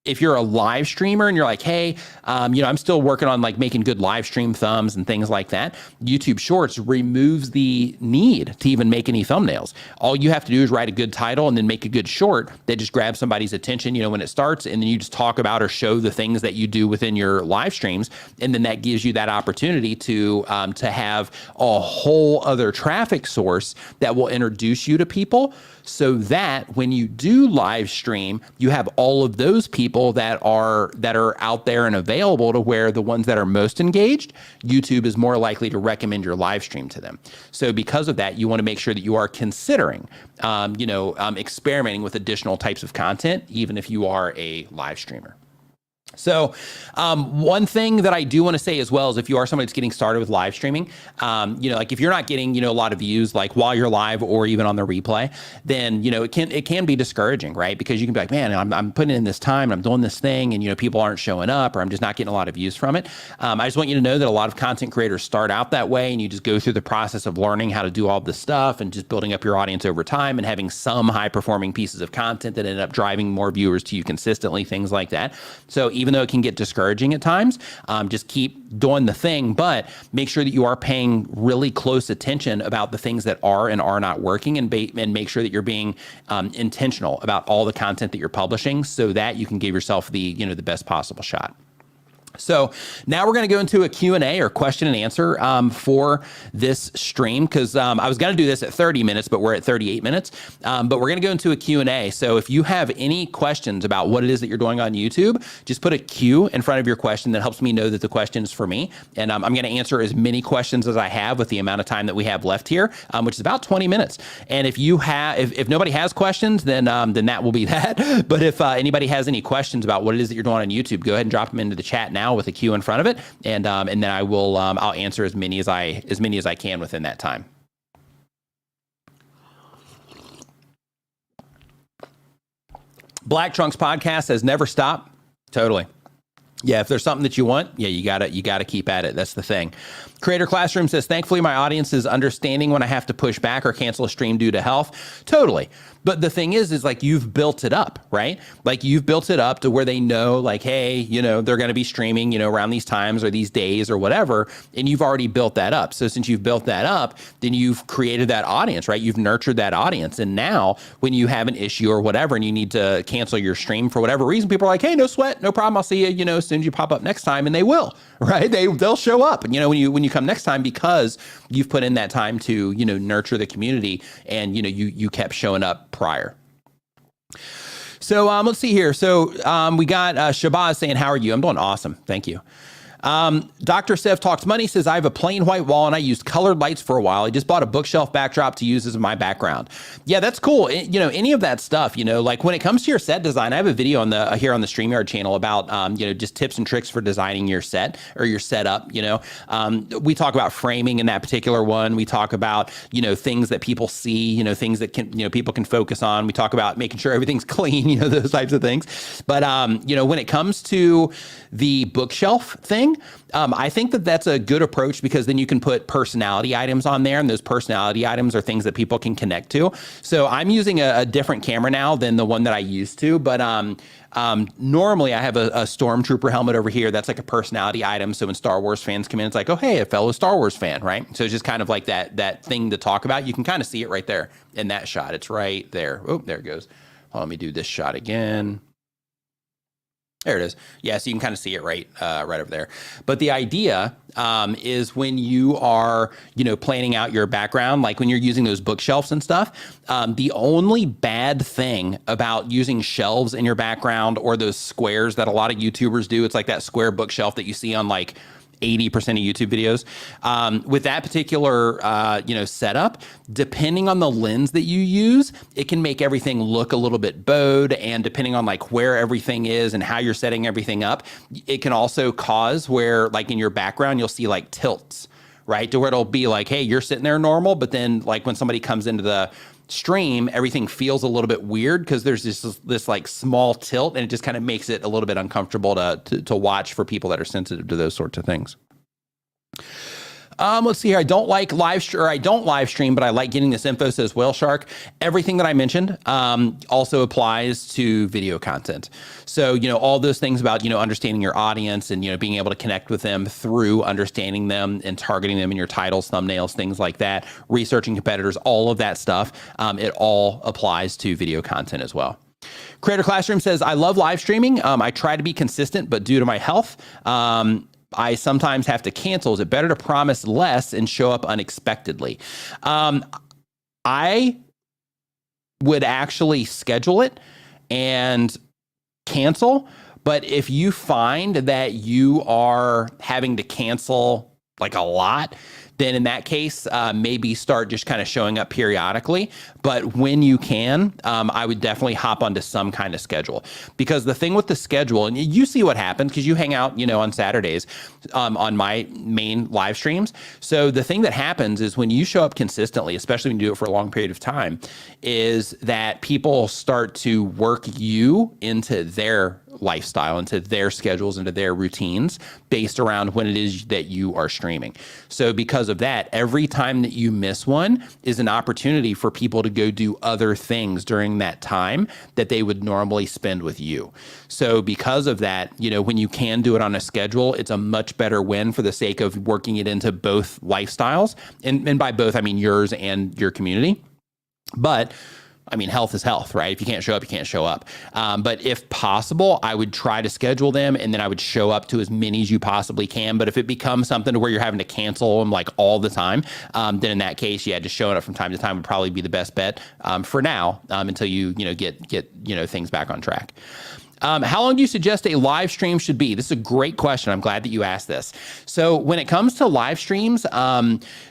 if you're a live streamer and you're like, hey, I'm still working on making good live stream thumbs and things like that, YouTube Shorts removes the need to even make any thumbnails. All you have to do is write a good title and then make a good short that just grabs somebody's attention, when it starts, and then you just talk about or show the things that you do within your live streams. And then that gives you that opportunity to have a whole other traffic source that will introduce you to people, so that when you do live stream, you have all of those people that are out there and available, to where the ones that are most engaged, YouTube is more likely to recommend your live stream to them. So because of that, you want to make sure that you are considering, experimenting with additional types of content, even if you are a live streamer. So one thing that I do want to say as well is, if you are somebody that's getting started with live streaming, if you're not getting, a lot of views while you're live or even on the replay, then, it can be discouraging, right? Because you can be like, man, I'm putting in this time and I'm doing this thing, and, people aren't showing up, or I'm just not getting a lot of views from it. I just want you to know that a lot of content creators start out that way, and you just go through the process of learning how to do all this stuff and just building up your audience over time and having some high performing pieces of content that end up driving more viewers to you consistently, things like that. So even though it can get discouraging at times, just keep doing the thing, but make sure that you are paying really close attention about the things that are and are not working, and make sure that you're being intentional about all the content that you're publishing so that you can give yourself the, the best possible shot. So now we're going to go into a Q&A or question and answer for this stream, because I was going to do this at 30 minutes, but we're at 38 minutes. But we're going to go into a Q&A. So if you have any questions about what it is that you're doing on YouTube, just put a Q in front of your question. That helps me know that the question is for me. And I'm going to answer as many questions as I have with the amount of time that we have left here, which is about 20 minutes. And if you have, if nobody has questions, then that will be that. But if anybody has any questions about what it is that you're doing on YouTube, go ahead and drop them into the chat now with a Q in front of it, and then I will I'll answer as many as I can within that time. Black Trunks Podcast says never stop. Totally. Yeah, if there's something that you want, yeah, you gotta keep at it. That's the thing. Creator Classroom says, thankfully my audience is understanding when I have to push back or cancel a stream due to health. Totally. But the thing is like you've built it up, right? Like you've built it up to where they know like, hey, they're going to be streaming, around these times or these days or whatever. And you've already built that up. So since you've built that up, then you've created that audience, right? You've nurtured that audience. And now when you have an issue or whatever, and you need to cancel your stream for whatever reason, people are like, hey, no sweat, no problem. I'll see you, as soon as you pop up next time. And they will, right? They'll show up, when you come next time, because you've put in that time to, nurture the community, and, you kept showing up prior. So let's see here. So we got Shabazz saying, how are you? I'm doing awesome. Thank you. Dr. Sev Talks Money says, I have a plain white wall and I used colored lights for a while. I just bought a bookshelf backdrop to use as my background. Yeah, that's cool. Any of that stuff, like when it comes to your set design, I have a video on here on the StreamYard channel about, just tips and tricks for designing your set or your setup. We talk about framing in that particular one. We talk about, things that people see, things that can, people can focus on. We talk about making sure everything's clean, those types of things. But, when it comes to the bookshelf thing, I think that that's a good approach, because then you can put personality items on there, and those personality items are things that people can connect to. So I'm using a different camera now than the one that I used to, but normally I have a Stormtrooper helmet over here. That's like a personality item. So when Star Wars fans come in, it's like, oh, hey, a fellow Star Wars fan, right? So it's just kind of like that thing to talk about. You can kind of see it right there in that shot. It's right there. Oh, there it goes. Let me do this shot again. There it is. Yeah, so you can kind of see it right over there. But the idea is when you are, planning out your background, like when you're using those bookshelves and stuff, the only bad thing about using shelves in your background, or those squares that a lot of YouTubers do, it's like that square bookshelf that you see on like 80% of YouTube videos. With that particular, setup, depending on the lens that you use, it can make everything look a little bit bowed. And depending on like where everything is and how you're setting everything up, it can also cause where like in your background, you'll see like tilts, right? To where it'll be like, hey, you're sitting there normal, but then like when somebody comes into the stream, everything feels a little bit weird because there's this like small tilt, and it just kind of makes it a little bit uncomfortable to watch for people that are sensitive to those sorts of things. Let's see here. I don't live stream, but I like getting this info, says Whale Shark. Everything that I mentioned also applies to video content. So, all those things about, understanding your audience and, being able to connect with them through understanding them and targeting them in your titles, thumbnails, things like that, researching competitors, all of that stuff, it all applies to video content as well. Creator Classroom says, I love live streaming. I try to be consistent, but due to my health, I sometimes have to cancel. Is it better to promise less and show up unexpectedly? I would actually schedule it and cancel. But if you find that you are having to cancel like a lot, then in that case, maybe start just kind of showing up periodically. But when you can, I would definitely hop onto some kind of schedule, because the thing with the schedule, and you see what happens because you hang out, on Saturdays on my main live streams. So the thing that happens is when you show up consistently, especially when you do it for a long period of time, is that people start to work you into their lifestyle, into their schedules, into their routines based around when it is that you are streaming. So because of that, every time that you miss one is an opportunity for people to go do other things during that time that they would normally spend with you. So because of that, when you can do it on a schedule, it's a much better win for the sake of working it into both lifestyles. And by both, I mean yours and your community. But I mean, health is health, right? If you can't show up, you can't show up. But if possible, I would try to schedule them, and then I would show up to as many as you possibly can. But if it becomes something to where you're having to cancel them like all the time, then in that case, just showing up from time to time would probably be the best bet for now, until you get things back on track. How long do you suggest a live stream should be? This is a great question. I'm glad that you asked this. So when it comes to live streams,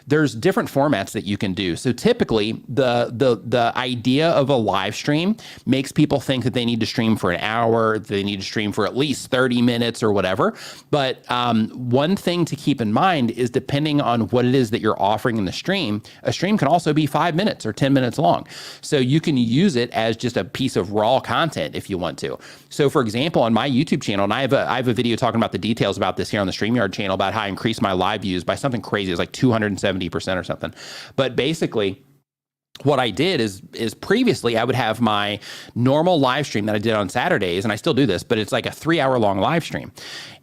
there's different formats that you can do. So typically, the idea of a live stream makes people think that they need to stream for an hour, they need to stream for at least 30 minutes or whatever. But one thing to keep in mind is, depending on what it is that you're offering in the stream, a stream can also be 5 minutes or 10 minutes long. So you can use it as just a piece of raw content if you want to. So for example, on my YouTube channel, and I have a video talking about the details about this here on the StreamYard channel, about how I increased my live views by something crazy. It's like 270% or something. But basically, what I did is previously I would have my normal live stream that I did on Saturdays, and I still do this, but it's like a 3-hour long live stream.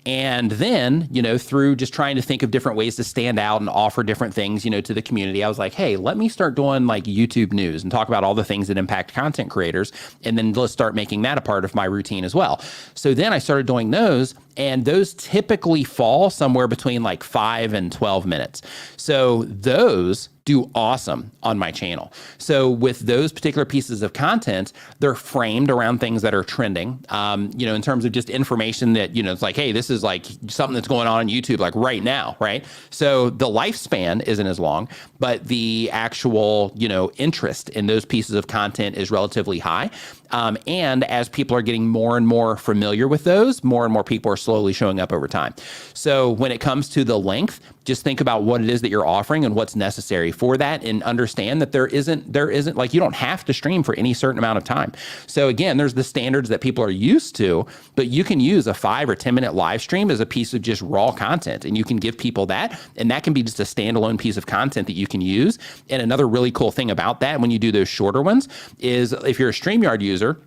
And then, through just trying to think of different ways to stand out and offer different things, to the community, I was like, hey, let me start doing like YouTube news and talk about all the things that impact content creators. And then let's start making that a part of my routine as well. So then I started doing those, and those typically fall somewhere between like 5 and 12 minutes. So those do awesome on my channel. So with those particular pieces of content, they're framed around things that are trending, in terms of just information that, it's like, hey, this is like something that's going on YouTube, like right now, right? So the lifespan isn't as long, but the actual, interest in those pieces of content is relatively high. And as people are getting more and more familiar with those, more and more people are slowly showing up over time. So when it comes to the length, just think about what it is that you're offering and what's necessary for that, and understand that there isn't like, you don't have to stream for any certain amount of time. So again, there's the standards that people are used to, but you can use a 5 or 10 minute live stream as a piece of just raw content, and you can give people that, and that can be just a standalone piece of content that you can use. And another really cool thing about that, when you do those shorter ones, is if you're a StreamYard user,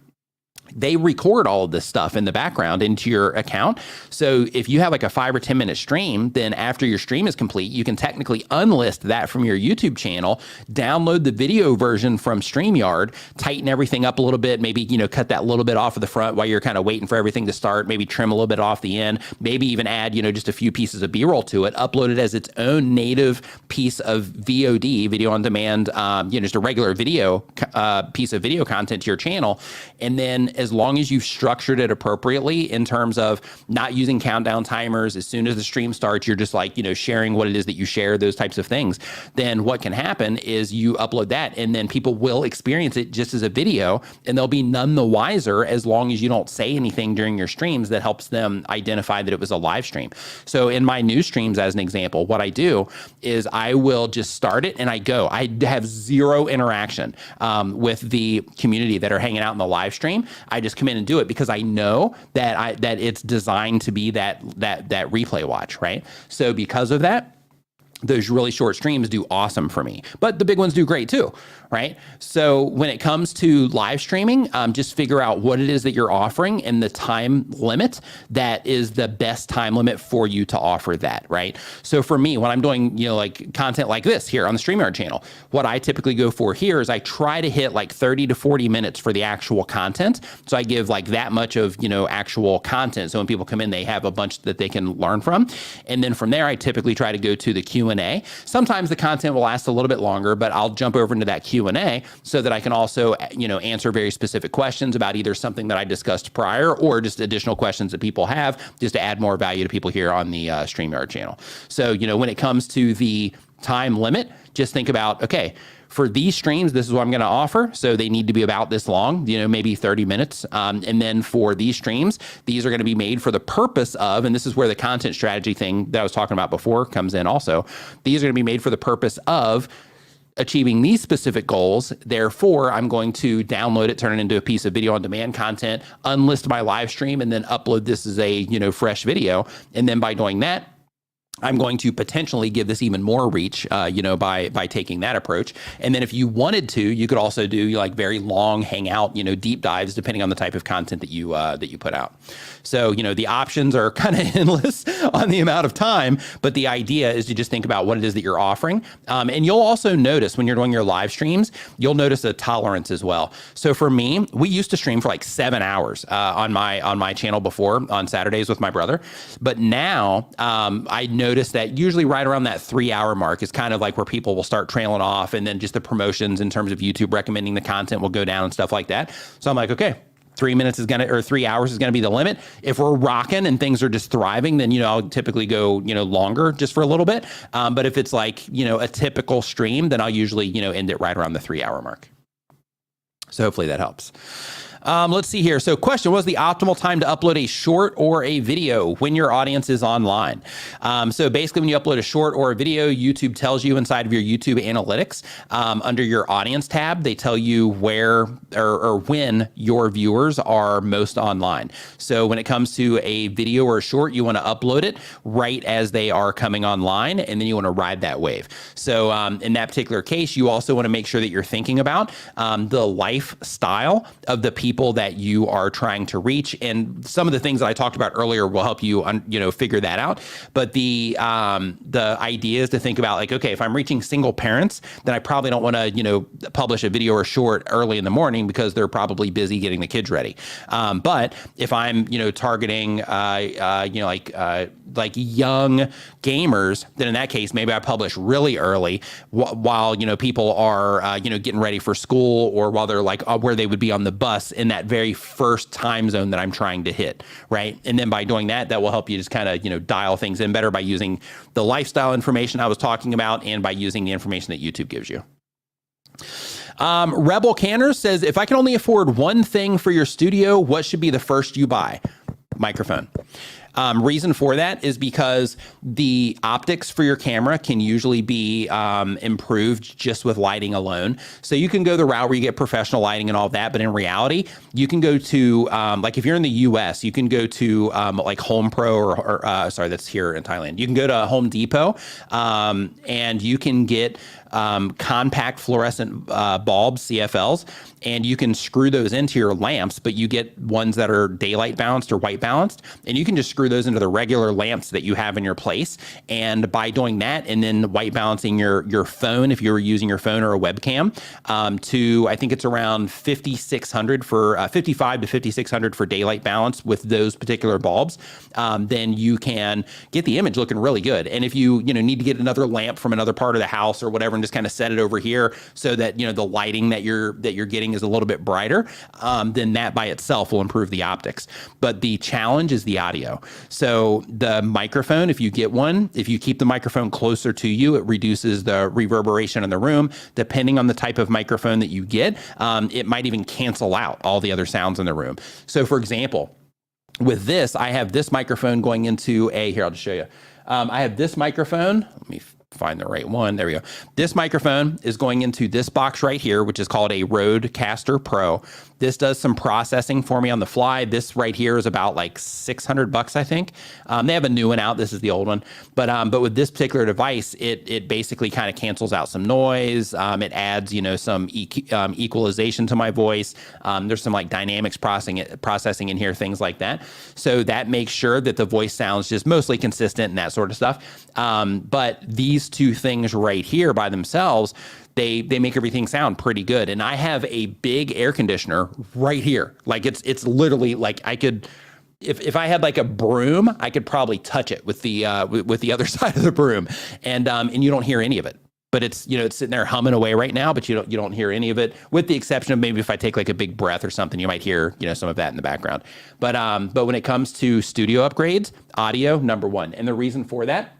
they record all of this stuff in the background into your account. So if you have like a 5 or 10 minute stream, then after your stream is complete, you can technically unlist that from your YouTube channel, download the video version from StreamYard, tighten everything up a little bit, maybe, cut that little bit off of the front while you're kind of waiting for everything to start, maybe trim a little bit off the end, maybe even add, just a few pieces of B-roll to it, upload it as its own native piece of VOD, video on demand, just a regular video piece of video content to your channel. And then as long as you've structured it appropriately in terms of not using countdown timers, as soon as the stream starts, you're just like, sharing what it is that you share, those types of things, then what can happen is you upload that, and then people will experience it just as a video, and they'll be none the wiser as long as you don't say anything during your streams that helps them identify that it was a live stream. So in my news streams, as an example, what I do is I will just start it and I go. I have zero interaction with the community that are hanging out in the live stream. I just come in and do it because I know that it's designed to be that replay watch, right? So because of that, those really short streams do awesome for me, but the big ones do great too, right? So when it comes to live streaming, just figure out what it is that you're offering and the time limit that is the best time limit for you to offer that, right? So for me, when I'm doing, like content like this here on the StreamYard channel, what I typically go for here is I try to hit like 30 to 40 minutes for the actual content. So I give like that much of, actual content. So when people come in, they have a bunch that they can learn from. And then from there, I typically try to go to the Q&A. Sometimes the content will last a little bit longer, but I'll jump over into that Q&A so that I can also, answer very specific questions about either something that I discussed prior or just additional questions that people have, just to add more value to people here on the StreamYard channel. So, when it comes to the time limit, just think about, okay, for these streams, this is what I'm going to offer. So they need to be about this long, maybe 30 minutes. And then for these streams, these are going to be made for the purpose of, and this is where the content strategy thing that I was talking about before comes in also. These are going to be made for the purpose of achieving these specific goals. Therefore, I'm going to download it, turn it into a piece of video on demand content, unlist my live stream, and then upload this as a, fresh video. And then by doing that, I'm going to potentially give this even more reach, by taking that approach. And then if you wanted to, you could also do like very long hangout, deep dives, depending on the type of content that you put out. So, the options are kind of endless on the amount of time, but the idea is to just think about what it is that you're offering. And you'll also notice when you're doing your live streams, you'll notice a tolerance as well. So for me, we used to stream for like 7 hours on my channel before on Saturdays with my brother. But now I notice that usually right around that 3-hour mark is kind of like where people will start trailing off, and then just the promotions in terms of YouTube recommending the content will go down and stuff like that. So I'm like, okay, 3 hours is gonna be the limit. If we're rocking and things are just thriving, then I'll typically go longer just for a little bit. But if it's like a typical stream, then I'll usually end it right around the 3-hour mark. So hopefully that helps. Let's see here. So question, what's the optimal time to upload a short or a video when your audience is online? So basically when you upload a short or a video, YouTube tells you inside of your YouTube analytics, under your audience tab, they tell you where or when your viewers are most online. So when it comes to a video or a short, you want to upload it right as they are coming online, and then you want to ride that wave. So in that particular case, you also want to make sure that you're thinking about the lifestyle of the people that you are trying to reach, and some of the things that I talked about earlier will help you figure that out. But the idea is to think about like, okay, if I'm reaching single parents, then I probably don't want to publish a video or short early in the morning because they're probably busy getting the kids ready. But if I'm targeting like young gamers, then in that case maybe I publish really early while people are getting ready for school, or while they're like where they would be on the bus in that very first time zone that I'm trying to hit, right? And then by doing that, that will help you just kind of dial things in better by using the lifestyle information I was talking about and by using the information that YouTube gives you. Rebel Canner says, if I can only afford one thing for your studio, what should be the first you buy? Microphone. Reason for that is because the optics for your camera can usually be improved just with lighting alone. So you can go the route where you get professional lighting and all of that, but in reality, you can go to, like if you're in the US, you can go to like Home Pro or sorry, that's here in Thailand. You can go to Home Depot and you can get compact fluorescent bulbs, CFLs, and you can screw those into your lamps, but you get ones that are daylight balanced or white balanced, and you can just screw those into the regular lamps that you have in your place. And by doing that, and then white balancing your phone, if you were using your phone or a webcam, to I think it's around 5,600 for 55 to 5,600 for daylight balance with those particular bulbs, then you can get the image looking really good. And if you need to get another lamp from another part of the house or whatever, and just kind of set it over here so that the lighting that you're getting is a little bit brighter, then that by itself will improve the optics. But the challenge is the audio. So the microphone, if you get one, if you keep the microphone closer to you, it reduces the reverberation in the room. Depending on the type of microphone that you get, it might even cancel out all the other sounds in the room. So for example, with this, I have this microphone going into here, I'll just show you. I have this microphone. Let me find the right one. There we go. This microphone is going into this box right here, which is called a Rodecaster Pro. This does some processing for me on the fly. This right here is about like $600, I think. They have a new one out. This is the old one. But with this particular device, it basically kind of cancels out some noise. It adds, some equalization to my voice. There's some like dynamics processing in here, things like that. So that makes sure that the voice sounds just mostly consistent and that sort of stuff. But these two things right here by themselves, they make everything sound pretty good. And I have a big air conditioner right here. Like it's literally like I could, if I had like a broom, I could probably touch it with the other side of the broom, and you don't hear any of it. But it's it's sitting there humming away right now, but you don't hear any of it, with the exception of maybe if I take like a big breath or something, you might hear some of that in the background. But when it comes to studio upgrades, audio number one, and the reason for that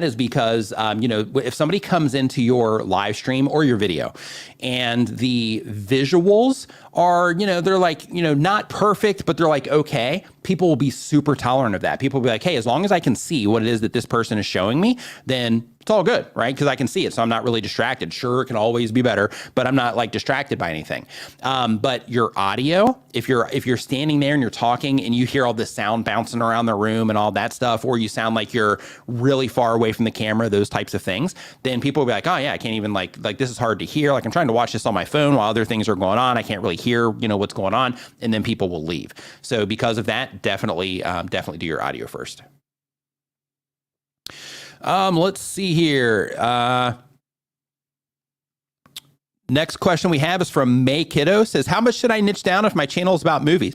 is because, if somebody comes into your live stream or your video and the visuals are, they're like, not perfect, but they're like, okay, people will be super tolerant of that. People will be like, hey, as long as I can see what it is that this person is showing me, then it's all good, right? Because I can see it, so I'm not really distracted. Sure, it can always be better, but I'm not like distracted by anything. But your audio, if you're standing there and you're talking and you hear all this sound bouncing around the room and all that stuff, or you sound like you're really far away from the camera, those types of things, then people will be like, oh yeah, I can't even like this is hard to hear. Like I'm trying to watch this on my phone while other things are going on. I can't really hear, what's going on, and then people will leave. So because of that, definitely do your audio first. Let's see here. Next question we have is from May Kiddo. Says, how much should I niche down if my channel is about movies?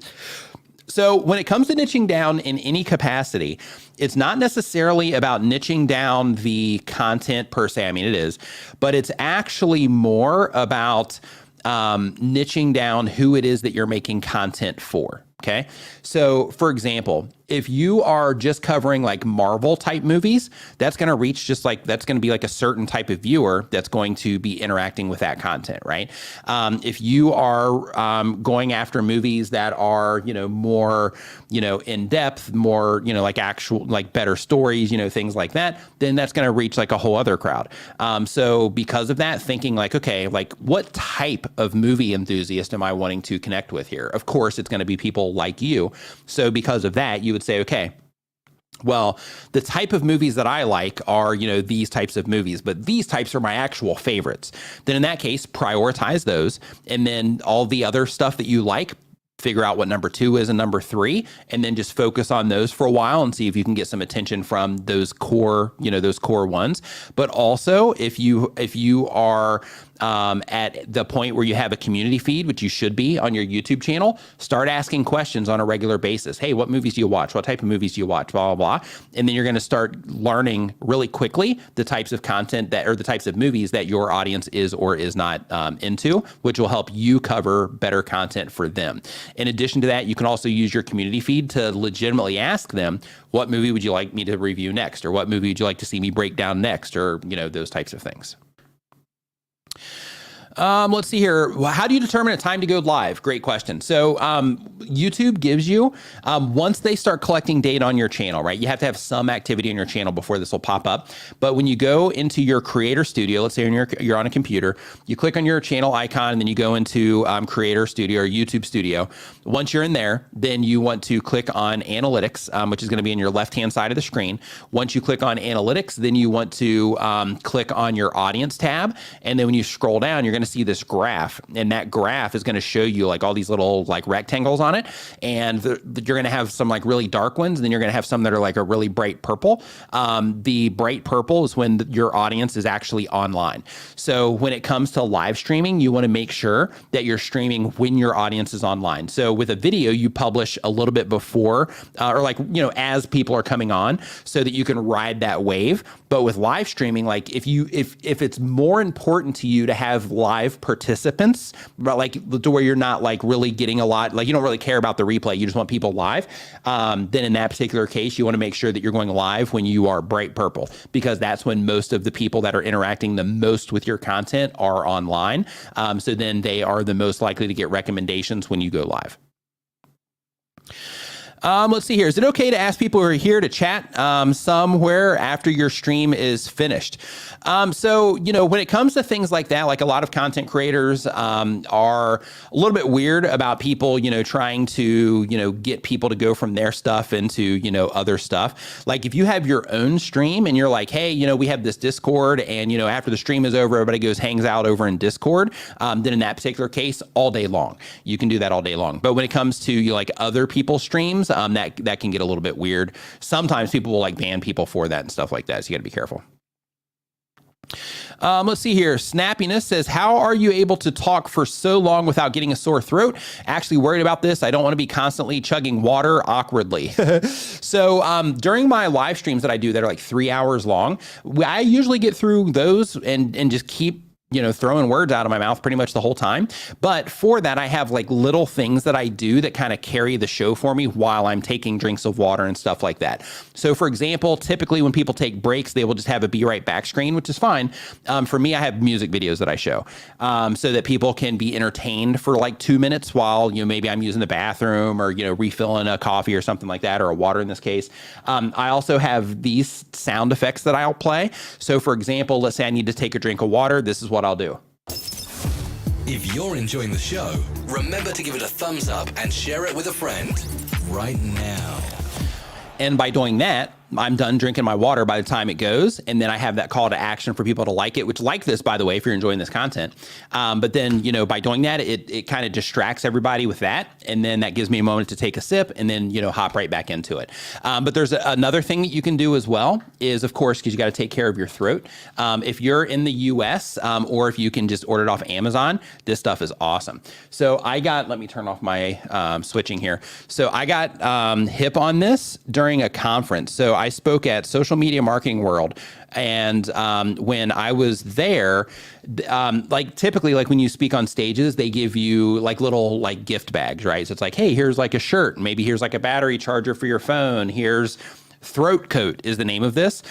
So when it comes to niching down in any capacity, it's not necessarily about niching down the content per se. I mean, it is, but it's actually more about niching down who it is that you're making content for. Okay. So for example, if you are just covering like Marvel type movies, that's going to reach that's going to be like a certain type of viewer that's going to be interacting with that content, right? If you are going after movies that are, more, in depth, more, like actual, like better stories, things like that, then that's going to reach like a whole other crowd. So because of that, thinking like, okay, like what type of movie enthusiast am I wanting to connect with here? Of course, it's going to be people like you. So because of that, you would say, okay, well, the type of movies that I like are, these types of movies, but these types are my actual favorites. Then in that case, prioritize those. And then all the other stuff that you like, figure out what number 2 is and number 3, and then just focus on those for a while and see if you can get some attention from those core, those core ones. But also if you are at the point where you have a community feed, which you should be on your YouTube channel, start asking questions on a regular basis. Hey, what movies do you watch? What type of movies do you watch? Blah, blah, blah. And then you're going to start learning really quickly the types of content or the types of movies that your audience is or is not into, which will help you cover better content for them. In addition to that, you can also use your community feed to legitimately ask them, what movie would you like me to review next? Or what movie would you like to see me break down next? Or, those types of things. Let's see here. How do you determine a time to go live? Great question. So YouTube gives you, once they start collecting data on your channel, right? You have to have some activity on your channel before this will pop up. But when you go into your Creator Studio, let's say you're on a computer, you click on your channel icon, and then you go into Creator Studio or YouTube Studio. Once you're in there, then you want to click on Analytics, which is going to be in your left-hand side of the screen. Once you click on Analytics, then you want to click on your Audience tab. And then when you scroll down, you're going to see this graph, and that graph is going to show you like all these little like rectangles on it, and you're going to have some like really dark ones, and then you're going to have some that are like a really bright purple. The bright purple is when your audience is actually online. So when it comes to live streaming, you want to make sure that you're streaming when your audience is online. So with a video, you publish a little bit before or like, as people are coming on, so that you can ride that wave. But with live streaming, like if it's more important to you to have live participants, but like to where you're not like really getting a lot, like you don't really care about the replay, you just want people live, then in that particular case, you want to make sure that you're going live when you are bright purple, because that's when most of the people that are interacting the most with your content are online. So then they are the most likely to get recommendations when you go live. Let's see here. Is it okay to ask people who are here to chat somewhere after your stream is finished? So, when it comes to things like that, like a lot of content creators are a little bit weird about people, trying to, get people to go from their stuff into, other stuff. Like if you have your own stream and you're like, hey, we have this Discord, and, after the stream is over, everybody goes, hangs out over in Discord. Then in that particular case, all day long, you can do that all day long. But when it comes to like other people's streams, that can get a little bit weird. Sometimes people will like ban people for that and stuff like that. So you got to be careful. Let's see here. Snappiness says, how are you able to talk for so long without getting a sore throat? Actually worried about this. I don't want to be constantly chugging water awkwardly. So during my live streams that I do that are like 3 hours long, I usually get through those and just keep throwing words out of my mouth pretty much the whole time. But for that, I have like little things that I do that kind of carry the show for me while I'm taking drinks of water and stuff like that. So for example, typically when people take breaks, they will just have a be right back screen, which is fine. For me, I have music videos that I show so that people can be entertained for like 2 minutes while, maybe I'm using the bathroom or, refilling a coffee or something like that, or a water in this case. I also have these sound effects that I'll play. So for example, let's say I need to take a drink of water. This is what I'll do. If you're enjoying the show, remember to give it a thumbs up and share it with a friend right now. And by doing that, I'm done drinking my water by the time it goes. And then I have that call to action for people to like it, which like this, by the way, if you're enjoying this content. But then, by doing that, it kind of distracts everybody with that. And then that gives me a moment to take a sip and then, hop right back into it. But there's another thing that you can do as well is, of course, because you got to take care of your throat. If you're in the US or if you can just order it off Amazon, this stuff is awesome. So let me turn off my switching here. So I got hip on this during a conference. So I spoke at Social Media Marketing World. And when I was there, like typically, like when you speak on stages, they give you like little like gift bags, right? So it's like, hey, here's like a shirt. Maybe here's like a battery charger for your phone. Here's Throat Coat is the name of this.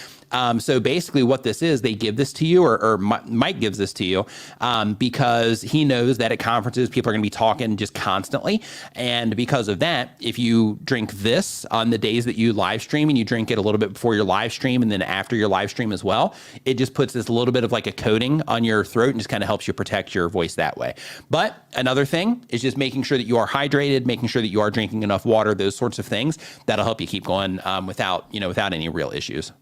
So basically what this is, they give this to you, or Mike gives this to you because he knows that at conferences, people are going to be talking just constantly. And because of that, if you drink this on the days that you live stream and you drink it a little bit before your live stream and then after your live stream as well, it just puts this little bit of like a coating on your throat and just kind of helps you protect your voice that way. But another thing is just making sure that you are hydrated, making sure that you are drinking enough water, those sorts of things that'll help you keep going without any real issues.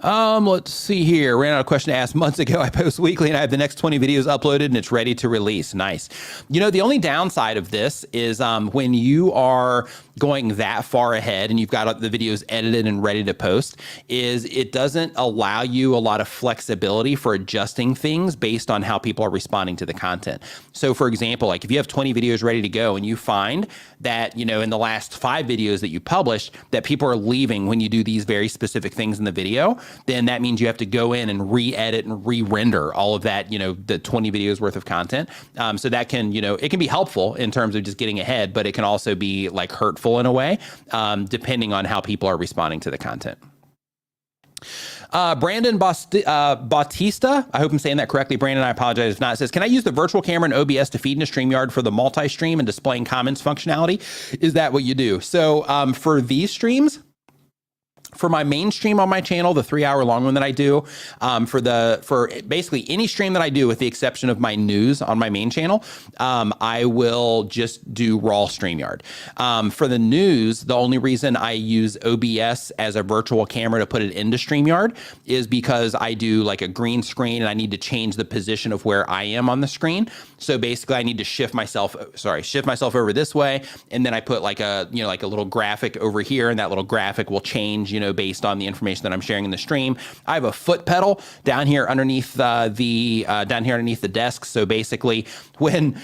Let's see here. Ran out of question to ask months ago. I post weekly and I have the next 20 videos uploaded and it's ready to release. Nice. The only downside of this is when you are going that far ahead and you've got the videos edited and ready to post, is it doesn't allow you a lot of flexibility for adjusting things based on how people are responding to the content. So for example, like if you have 20 videos ready to go and you find that, in the last 5 videos that you published that people are leaving when you do these very specific things in the video, then that means you have to go in and re-edit and re-render all of that, the 20 videos worth of content. So that can, it can be helpful in terms of just getting ahead, but it can also be like hurtful in a way, depending on how people are responding to the content. Brandon Bautista, I hope I'm saying that correctly. Brandon, I apologize if not. It says, can I use the virtual camera and OBS to feed into StreamYard for the multi-stream and displaying comments functionality? Is that what you do? So for these streams, for my main stream on my channel, the 3-hour long one that I do, for basically any stream that I do, with the exception of my news on my main channel, I will just do raw StreamYard. For the news, the only reason I use OBS as a virtual camera to put it into StreamYard is because I do like a green screen and I need to change the position of where I am on the screen. So basically I need to shift myself over this way. And then I put like a little graphic over here, and that little graphic will change, based on the information that I'm sharing in the stream. I have a foot pedal down here underneath the desk. So basically when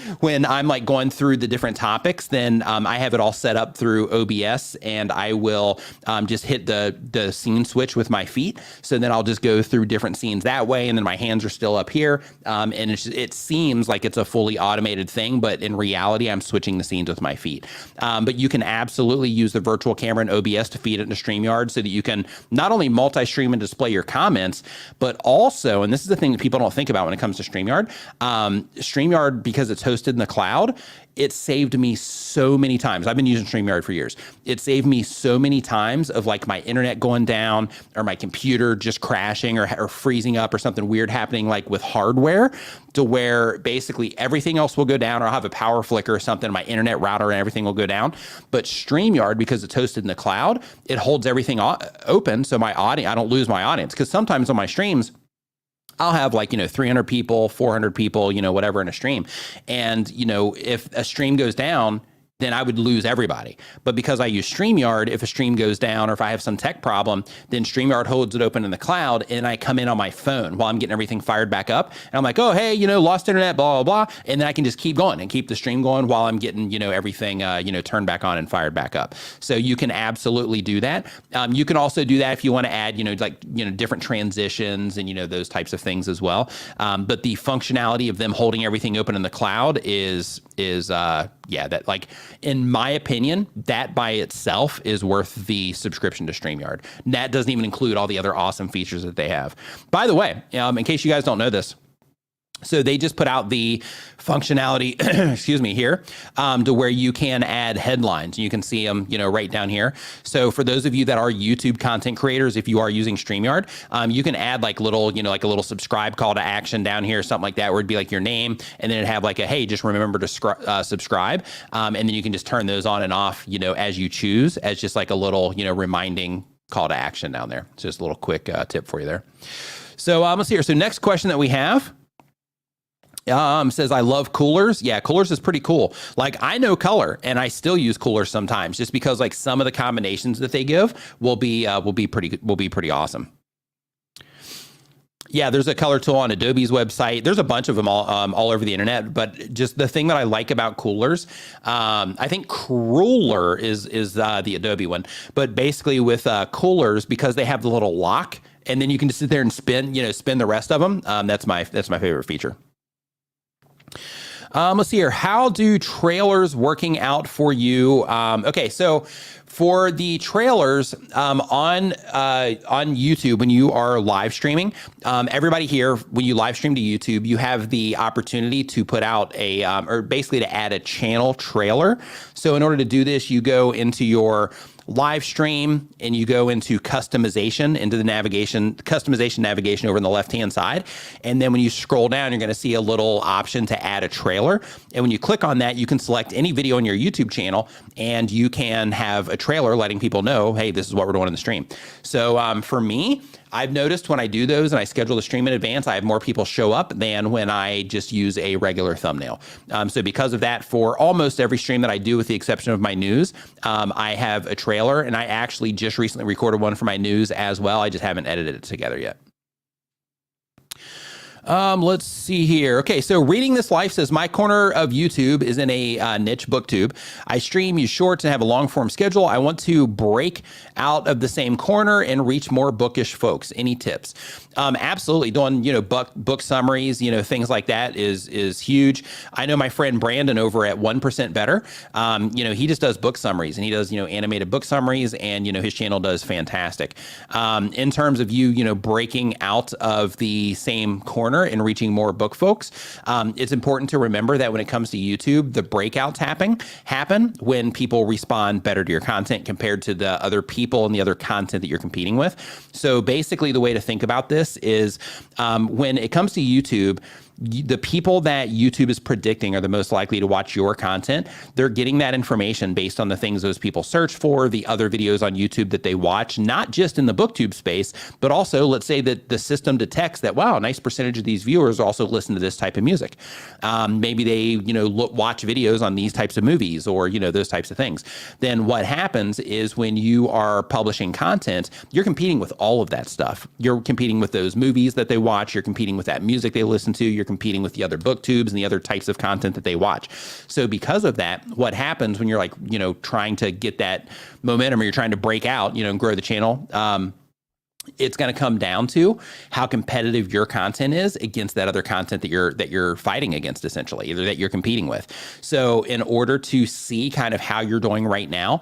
I'm like going through the different topics, then I have it all set up through OBS, and I will just hit the scene switch with my feet. So then I'll just go through different scenes that way. And then my hands are still up here. And it seems like it's a fully automated thing, but in reality, I'm switching the scenes with my feet. But you can absolutely use the virtual camera and OBS to feed it into StreamYard so that you can not only multi-stream and display your comments, but also, and this is the thing that people don't think about when it comes to StreamYard, StreamYard, because it's hosted in the cloud, it saved me so many times. I've been using StreamYard for years. It saved me so many times of like my internet going down or my computer just crashing or freezing up or something weird happening like with hardware, to where basically everything else will go down, or I'll have a power flicker or something, my internet router and everything will go down. But StreamYard, because it's hosted in the cloud, it holds everything open. So my audience, I don't lose my audience, because sometimes on my streams, I'll have 300 people, 400 people, whatever in a stream. And, if a stream goes down, then I would lose everybody. But because I use StreamYard, if a stream goes down or if I have some tech problem, then StreamYard holds it open in the cloud and I come in on my phone while I'm getting everything fired back up. And I'm like, oh, hey, lost internet, blah, blah, blah. And then I can just keep going and keep the stream going while I'm getting, everything, turned back on and fired back up. So you can absolutely do that. You can also do that if you want to add, different transitions and, those types of things as well. But the functionality of them holding everything open in the cloud is that, like, in my opinion, that by itself is worth the subscription to StreamYard. And that doesn't even include all the other awesome features that they have. By the way, in case you guys don't know this, so they just put out the functionality, excuse me, here, to where you can add headlines. You can see them, right down here. So for those of you that are YouTube content creators, if you are using StreamYard, you can add like little, like a little subscribe call to action down here, something like that, where it'd be like your name, and then it'd have like a, hey, just remember to subscribe. And then you can just turn those on and off, as you choose, as just like a little, reminding call to action down there. So just a little quick tip for you there. So let's see here. So next question that we have, says, I love coolers. Yeah, coolers is pretty cool. Like, I know color and I still use coolers sometimes just because like some of the combinations that they give will be pretty awesome. Yeah, there's a color tool on Adobe's website. There's a bunch of them all over the internet. But just the thing that I like about coolers, I think Cruller is the Adobe one. But basically with coolers, because they have the little lock, and then you can just sit there and spin the rest of them. That's my favorite feature. Let's see here. How do trailers working out for you? Okay, so for the trailers on YouTube, when you are live streaming, everybody here, when you live stream to YouTube, you have the opportunity to put out or basically to add a channel trailer. So in order to do this, you go into your live stream and you go into customization, into the customization navigation over on the left-hand side. And then when you scroll down, you're going to see a little option to add a trailer. And when you click on that, you can select any video on your YouTube channel and you can have a trailer letting people know, hey, this is what we're doing in the stream. So for me, I've noticed when I do those and I schedule the stream in advance, I have more people show up than when I just use a regular thumbnail. So because of that, for almost every stream that I do, with the exception of my news, I have a trailer, and I actually just recently recorded one for my news as well. I just haven't edited it together yet. Let's see here. Okay, so Reading This Life says, my corner of YouTube is in a niche booktube. I stream, use shorts, and have a long form schedule. I want to break out of the same corner and reach more bookish folks. Any tips? Absolutely. Doing, book summaries, things like that is huge. I know my friend Brandon over at 1% Better. He just does book summaries, and he does, animated book summaries, and, his channel does fantastic. In terms of you, breaking out of the same corner and reaching more book folks, it's important to remember that when it comes to YouTube, the breakouts happen when people respond better to your content compared to the other people and the other content that you're competing with. So basically, the way to think about this is when it comes to YouTube, the people that YouTube is predicting are the most likely to watch your content. They're getting that information based on the things those people search for, the other videos on YouTube that they watch, not just in the booktube space, but also, let's say that the system detects that, wow, a nice percentage of these viewers also listen to this type of music. Maybe they, watch videos on these types of movies or, those types of things. Then what happens is when you are publishing content, you're competing with all of that stuff. You're competing with those movies that they watch. You're competing with that music they listen to. You're competing with the other booktubes and the other types of content that they watch. So because of that, what happens when you're trying to get that momentum, or you're trying to break out, and grow the channel, it's going to come down to how competitive your content is against that other content that you're fighting against, essentially, either that you're competing with. So in order to see kind of how you're doing right now,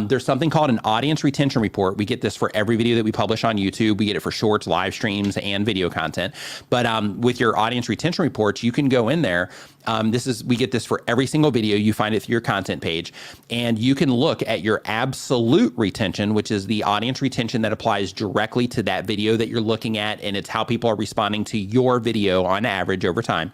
there's something called an audience retention report. We get this for every video that we publish on YouTube. We get it for shorts, live streams, and video content. But with your audience retention reports, you can go in there. We get this for every single video. You find it through your content page, and you can look at your absolute retention, which is the audience retention that applies directly to that video that you're looking at, and it's how people are responding to your video on average over time,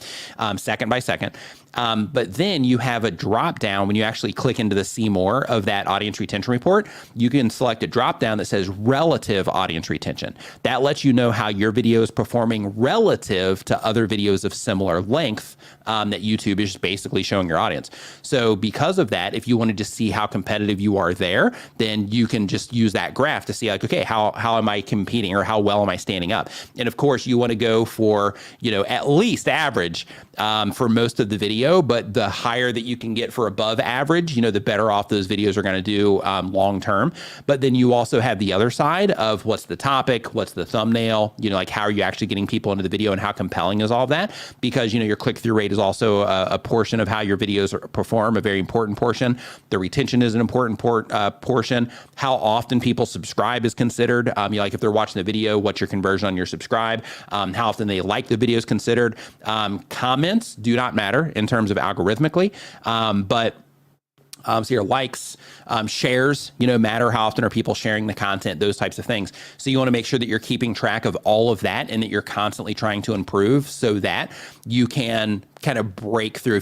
second by second. But then you have a drop down when you actually click into the see more of that audience retention report. You can select a drop down that says relative audience retention. That lets you know how your video is performing relative to other videos of similar length that YouTube is just basically showing your audience. So because of that, if you wanted to see how competitive you are there, then you can just use that graph to see like, okay, how am I competing, or how well am I standing up? And of course you want to go for, at least average for most of the video, but the higher that you can get for above average, the better off those videos are going to do long-term. But then you also have the other side of what's the topic, what's the thumbnail, like how are you actually getting people into the video and how compelling is all of that? Because, your click-through rate is also a portion of how your videos perform, a very important portion. The retention is an important portion. How often people subscribe is considered. Like if they're watching the video, what's your conversion on your subscribe? How often they like the video is considered. Comments do not matter in terms of algorithmically, but so your likes, shares, matter. How often are people sharing the content, those types of things. So you want to make sure that you're keeping track of all of that and that you're constantly trying to improve so that you can kind of break through.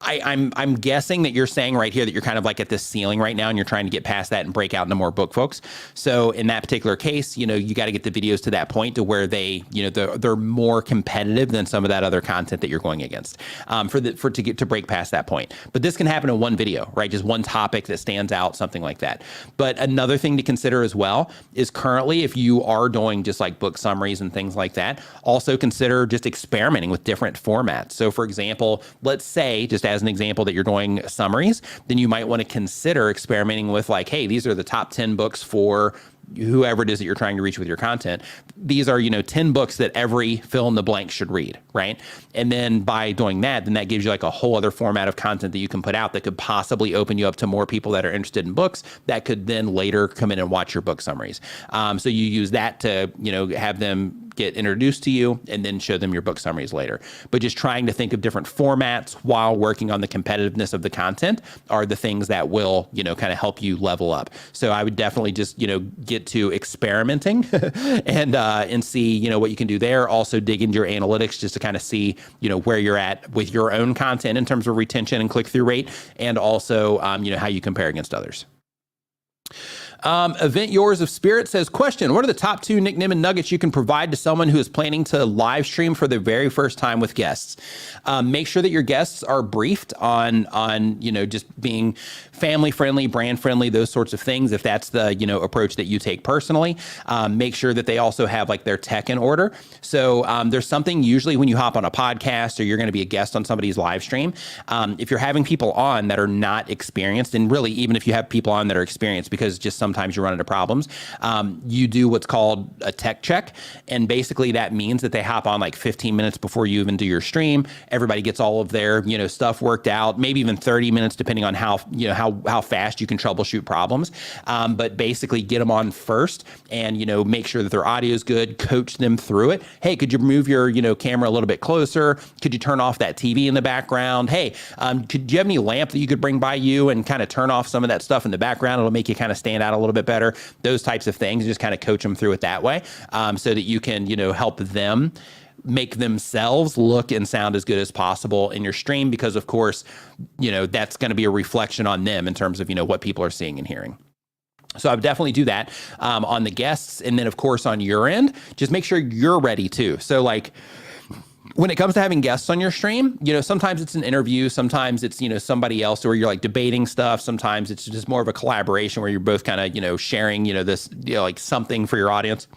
I'm guessing that you're saying right here that you're kind of like at this ceiling right now and you're trying to get past that and break out into more book folks. So in that particular case, you got to get the videos to that point to where they, they're more competitive than some of that other content that you're going against to break past that point. But this can happen in one video, right? Just one topic that stands out, something like that. But another thing to consider as well is currently, if you are doing just like book summaries and things like that, also consider just experimenting with different formats. So for example, let's say, just as an example, that you're doing summaries, then you might want to consider experimenting with like, hey, these are the top 10 books for whoever it is that you're trying to reach with your content. These are, 10 books that every fill in the blank should read, right? And then by doing that, then that gives you like a whole other format of content that you can put out that could possibly open you up to more people that are interested in books that could then later come in and watch your book summaries. So you use that to, have them get introduced to you and then show them your book summaries later. But just trying to think of different formats while working on the competitiveness of the content are the things that will, kind of help you level up. So I would definitely just, get to experimenting and see, what you can do there. Also dig into your analytics just to kind of see, where you're at with your own content in terms of retention and click-through rate, and also, how you compare against others. Event Yours of Spirit says, question, what are the top 2 Nick Nimmin nuggets you can provide to someone who is planning to live stream for the very first time with guests? Make sure that your guests are briefed on just being family friendly, brand friendly, those sorts of things. If that's the, approach that you take personally, make sure that they also have like their tech in order. So there's something usually when you hop on a podcast or you're going to be a guest on somebody's live stream, if you're having people on that are not experienced, and really even if you have people on that are experienced, because just sometimes you run into problems, you do what's called a tech check. And basically that means that they hop on like 15 minutes before you even do your stream. Everybody gets all of their, stuff worked out, maybe even 30 minutes, depending on how fast you can troubleshoot problems. But basically get them on first and, make sure that their audio is good, coach them through it. Hey, could you move your, camera a little bit closer? Could you turn off that TV in the background? Hey, do you have any lamp that you could bring by you and kind of turn off some of that stuff in the background? It'll make you kind of stand out a little bit better. Those types of things, just kind of coach them through it that way, so that you can, help them make themselves look and sound as good as possible in your stream, because of course, that's going to be a reflection on them in terms of, what people are seeing and hearing. So I would definitely do that on the guests. And then of course on your end, just make sure you're ready too. So like, when it comes to having guests on your stream, sometimes it's an interview, sometimes it's, somebody else where you're like debating stuff. Sometimes it's just more of a collaboration where you're both kind of, sharing, this, like something for your audience.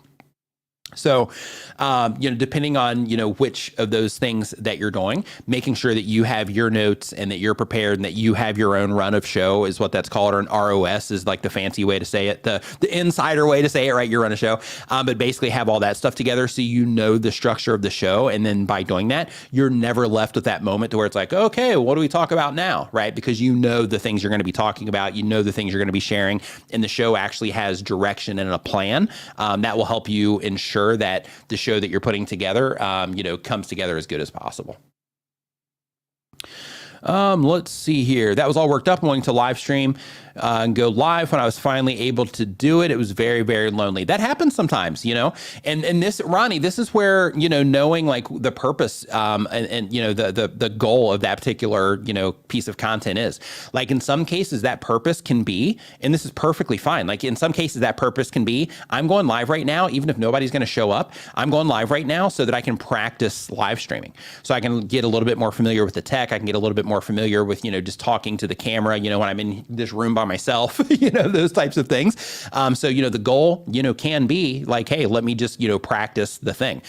So, depending on, which of those things that you're doing, making sure that you have your notes and that you're prepared and that you have your own run of show is what that's called, or an ROS is like the fancy way to say it, the insider way to say it, right? You run a show, but basically have all that stuff together so the structure of the show. And then by doing that, you're never left with that moment to where it's like, okay, what do we talk about now, right? Because the things you're going to be talking about, the things you're going to be sharing, and the show actually has direction and a plan that will help you ensure that the show that you're putting together, comes together as good as possible. Let's see here. That was all worked up. I'm wanting to live stream. and go live. When I was finally able to do it, it was very, very lonely. That happens sometimes, you know, and this, Ronnie, this is where, you know, knowing like the purpose and you know, the goal of that particular, you know, piece of content is. Like in some cases that purpose can be, and this is perfectly fine. Like in some cases that purpose can be, I'm going live right now, even if nobody's going to show up, I'm going live right now so that I can practice live streaming. So I can get a little bit more familiar with the tech. I can get a little bit more familiar with, you know, just talking to the camera, you know, when I'm in this room by myself, you know, those types of things. So, you know, the goal, you know, can be like, hey, let me just, you know, practice the thing.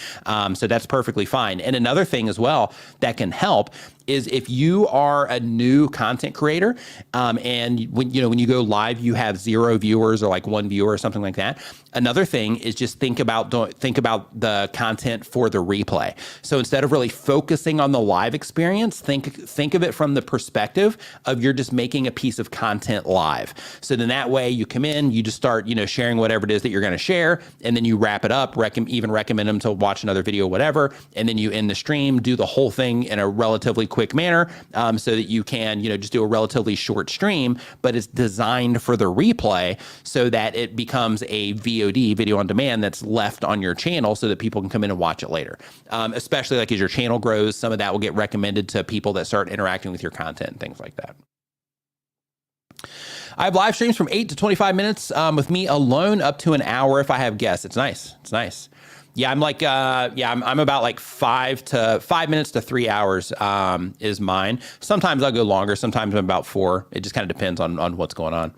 So that's perfectly fine. And another thing as well that can help is if you are a new content creator, and when you go live, you have 0 viewers or like 1 viewer or something like that. Another thing is just think about the content for the replay. So instead of really focusing on the live experience, think of it from the perspective of you're just making a piece of content live. So then that way you come in, you just start, you know, sharing whatever it is that you're going to share, and then you wrap it up, even recommend them to watch another video, whatever, and then you end the stream, do the whole thing in a relatively quick manner, so that you can, you know, just do a relatively short stream, but it's designed for the replay so that it becomes a VOD, video on demand, that's left on your channel so that people can come in and watch it later. Especially like as your channel grows, some of that will get recommended to people that start interacting with your content and things like that. I have live streams from 8 to 25 minutes with me alone, up to an hour if I have guests. It's nice. It's nice. Yeah, I'm like, I'm about like 5 minutes to 3 hours is mine. Sometimes I'll go longer. Sometimes I'm about 4. It just kind of depends on what's going on.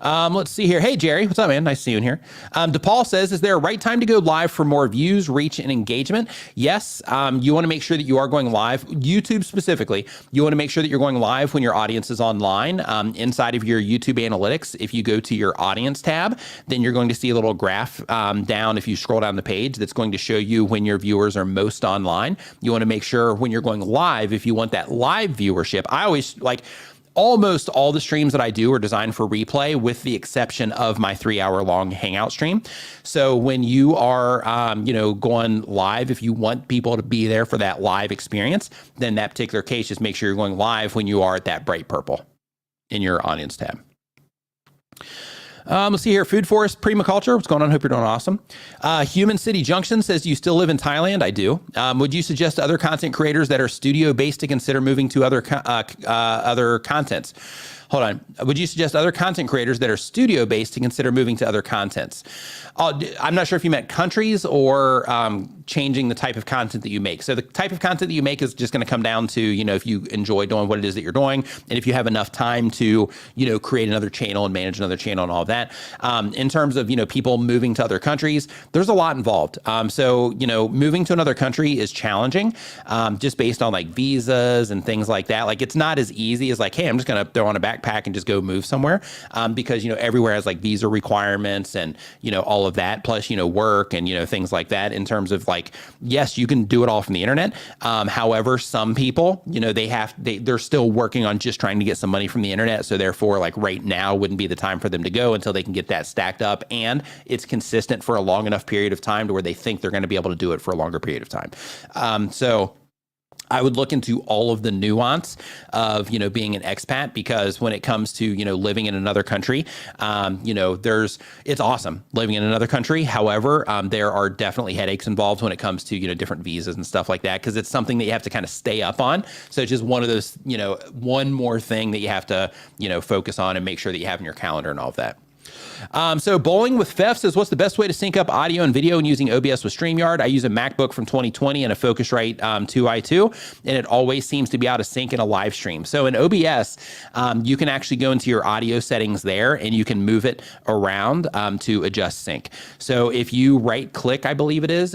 Let's see here. Hey, Jerry. What's up, man? Nice to see you in here. DePaul says, is there a right time to go live for more views, reach, and engagement? Yes. You want to make sure that you are going live. YouTube specifically, you want to make sure that you're going live when your audience is online. Inside of your YouTube analytics, if you go to your audience tab, then you're going to see a little graph down if you scroll down the page that's going to show you when your viewers are most online. You want to make sure when you're going live, if you want that live viewership, I always like... Almost all the streams that I do are designed for replay, with the exception of my 3-hour-long hangout stream. So when you are, going live, if you want people to be there for that live experience, then that particular case, just make sure you're going live when you are at that bright purple in your audience tab. Let's see here. Food Forest Permaculture. What's going on? Hope you're doing awesome. Human City Junction says, do you still live in Thailand? I do. Would you suggest to other content creators that are studio based to consider moving to other contents? Hold on. Would you suggest other content creators that are studio based to consider moving to other contents? I'm not sure if you meant countries or changing the type of content that you make. So the type of content that you make is just going to come down to, you know, if you enjoy doing what it is that you're doing, and if you have enough time to, you know, create another channel and manage another channel and all of that. In terms of, you know, people moving to other countries, there's a lot involved. So, you know, moving to another country is challenging, just based on like visas and things like that. Like it's not as easy as like, hey, I'm just going to throw on a backpack and just go move somewhere, because, you know, everywhere has like visa requirements and, you know, all of that, plus, you know, work and, you know, things like that. In terms of like, yes, you can do it all from the internet. However, some people, you know, they're still working on just trying to get some money from the internet. So therefore, like right now wouldn't be the time for them to go until they can get that stacked up and it's consistent for a long enough period of time to where they think they're going to be able to do it for a longer period of time. So I would look into all of the nuance of, you know, being an expat, because when it comes to, you know, living in another country, you know, it's awesome living in another country. However, there are definitely headaches involved when it comes to, you know, different visas and stuff like that, because it's something that you have to kind of stay up on. So it's just one of those, you know, one more thing that you have to, you know, focus on and make sure that you have in your calendar and all of that. So Bowling with Fef says, what's the best way to sync up audio and video when using OBS with StreamYard? I use a MacBook from 2020 and a Focusrite 2i2, and it always seems to be out of sync in a live stream. So in OBS, you can actually go into your audio settings there and you can move it around to adjust sync. So if you right click, I believe it is,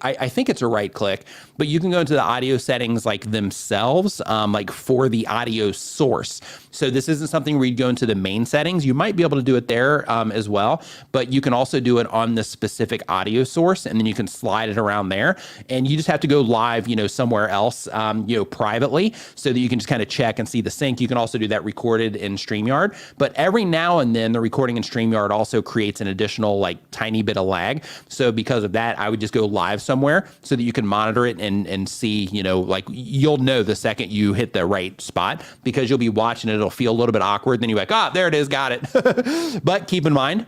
I think it's a right click, but you can go into the audio settings like themselves, like for the audio source. So this isn't something where you go into the main settings. You might be able to do it there as well, but you can also do it on the specific audio source, and then you can slide it around there, and you just have to go live, you know, somewhere else, you know, privately, so that you can just kind of check and see the sync. You can also do that recorded in StreamYard, but every now and then the recording in StreamYard also creates an additional like tiny bit of lag. So because of that, I would just go live somewhere so that you can monitor it and see, you know, like you'll know the second you hit the right spot because you'll be watching it. It'll feel a little bit awkward. Then you're like, ah, there it is. Got it. But keep in mind,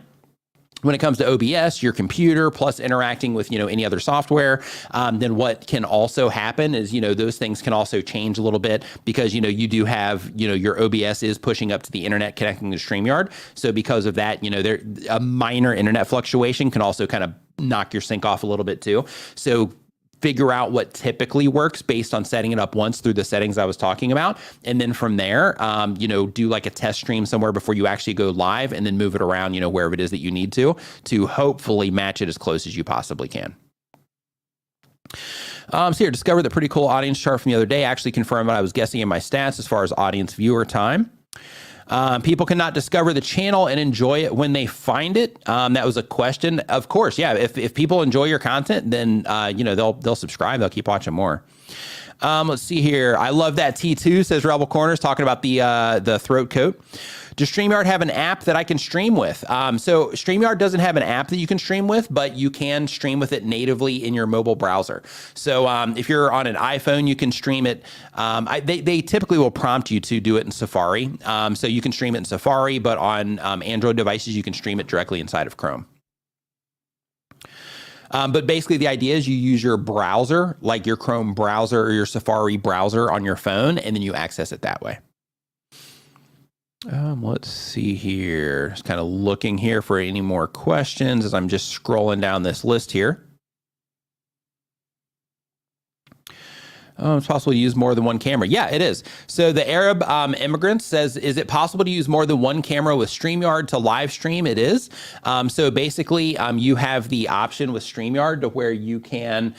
when it comes to OBS, your computer plus interacting with, you know, any other software, then what can also happen is, you know, those things can also change a little bit because, you know, you do have, you know, your OBS is pushing up to the internet connecting to StreamYard. So because of that, you know, there a minor internet fluctuation can also kind of knock your sync off a little bit too. So figure out what typically works based on setting it up once through the settings I was talking about. And then from there, you know, do like a test stream somewhere before you actually go live and then move it around, you know, wherever it is that you need to hopefully match it as close as you possibly can. So here, discovered the pretty cool audience chart from the other day. Actually confirmed what I was guessing in my stats as far as audience viewer time. People cannot discover the channel and enjoy it when they find it. That was a question. Of course, yeah. If people enjoy your content, then you know they'll subscribe. They'll keep watching more. Let's see here. I love that T2 says Rebel Corners talking about the throat coat. Does StreamYard have an app that I can stream with? So StreamYard doesn't have an app that you can stream with, but you can stream with it natively in your mobile browser. So if you're on an iPhone, you can stream it. They typically will prompt you to do it in Safari. So you can stream it in Safari, but on Android devices, you can stream it directly inside of Chrome. But basically the idea is you use your browser, like your Chrome browser or your Safari browser on your phone, and then you access it that way. Let's see here. Just kind of looking here for any more questions as I'm just scrolling down this list here. It's possible to use more than one camera. Yeah, it is. So the Arab immigrant says, is it possible to use more than one camera with StreamYard to live stream? It is. So basically, you have the option with StreamYard to where you can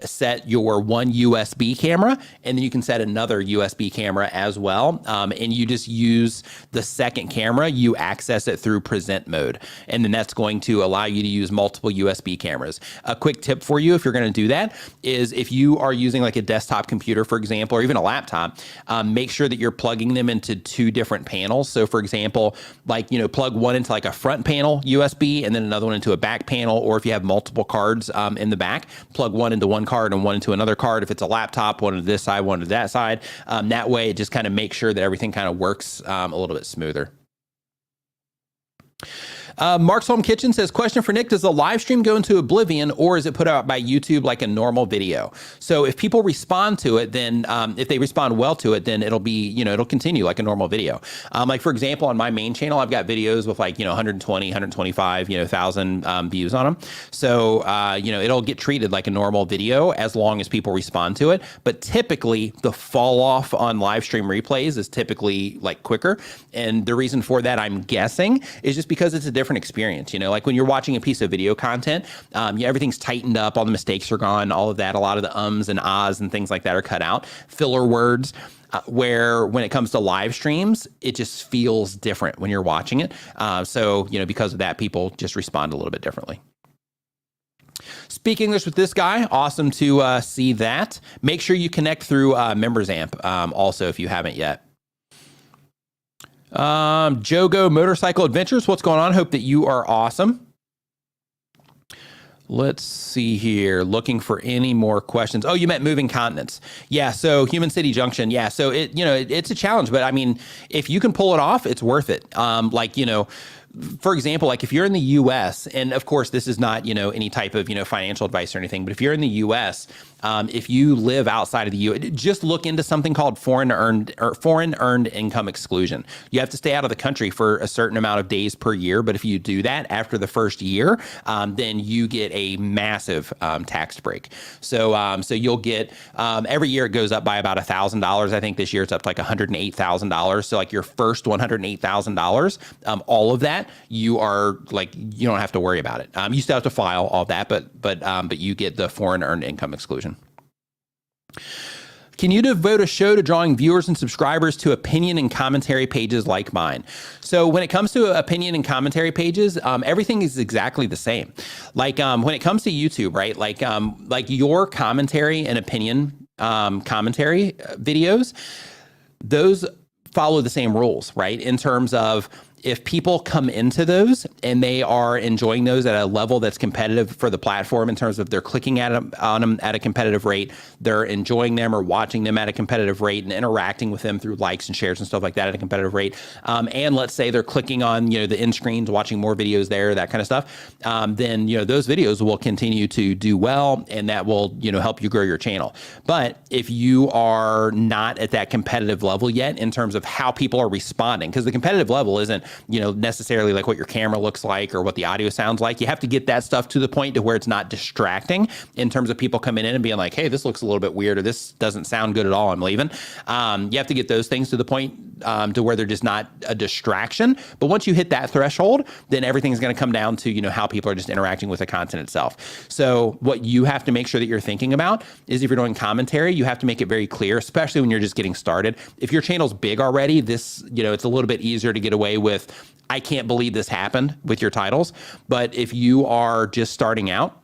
set your one USB camera, and then you can set another USB camera as well. And you just use the second camera, you access it through present mode. And then that's going to allow you to use multiple USB cameras. A quick tip for you, if you're going to do that, is if you are using like a desktop computer, for example, or even a laptop, make sure that you're plugging them into two different panels. So for example, like, you know, plug one into like a front panel USB and then another one into a back panel. Or if you have multiple cards in the back, plug one into one card and one into another card. If it's a laptop, one to this side, one to that side. That way it just kind of makes sure that everything kind of works a little bit smoother. Mark's Home Kitchen says, question for Nick, does the live stream go into oblivion or is it put out by YouTube like a normal video? So if people respond to it, then if they respond well to it, then it'll be, you know, it'll continue like a normal video. Like for example, on my main channel, I've got videos with like, you know, 120, 125, you know, 1,000 views on them. So, you know, it'll get treated like a normal video as long as people respond to it. But typically the fall off on live stream replays is typically like quicker. And the reason for that, I'm guessing, is just because it's a different experience. You know, like when you're watching a piece of video content, everything's tightened up, all the mistakes are gone, all of that, a lot of the ums and ahs and things like that are cut out, filler words, where when it comes to live streams, it just feels different when you're watching it. So, you know, because of that, people just respond a little bit differently. Speak English with this guy. Awesome to see that. Make sure you connect through Members Amp also if you haven't yet. Jogo Motorcycle Adventures, what's going on? Hope that you are awesome. Let's see here. Looking for any more questions. Oh, you meant moving continents. Yeah. So Human City Junction. Yeah. So it's a challenge, but I mean, if you can pull it off, it's worth it. Like, you know, for example, like if you're in the US, and of course this is not, you know, any type of, you know, financial advice or anything, but if you're in the US, if you live outside of the US, just look into something called foreign earned income exclusion. You have to stay out of the country for a certain amount of days per year. But if you do that after the first year, then you get a massive tax break. So you'll get every year it goes up by about $1,000. I think this year it's up to like $108,000. So like your first $108,000, all of that, you are like, you don't have to worry about it. You still have to file all that, but you get the foreign earned income exclusion. Can you devote a show to drawing viewers and subscribers to opinion and commentary pages like mine? So when it comes to opinion and commentary pages, everything is exactly the same. Like when it comes to YouTube, right? Like your commentary and opinion commentary videos, those follow the same rules, right? In terms of if people come into those and they are enjoying those at a level that's competitive for the platform in terms of they're clicking on them at a competitive rate, they're enjoying them or watching them at a competitive rate and interacting with them through likes and shares and stuff like that at a competitive rate, and let's say they're clicking on, the end screens, watching more videos there, that kind of stuff, then, those videos will continue to do well, and that will, help you grow your channel. But if you are not at that competitive level yet in terms of how people are responding, because the competitive level isn't, necessarily like what your camera looks like or what the audio sounds like. You have to get that stuff to the point to where it's not distracting in terms of people coming in and being like, hey, this looks a little bit weird, or this doesn't sound good at all, I'm leaving. You have to get those things to the point to where they're just not a distraction. But once you hit that threshold, then everything's going to come down to, how people are just interacting with the content itself. So what you have to make sure that you're thinking about is if you're doing commentary, you have to make it very clear, especially when you're just getting started. If your channel's big already, this, it's a little bit easier to get away with, I can't believe this happened with your titles. But if you are just starting out,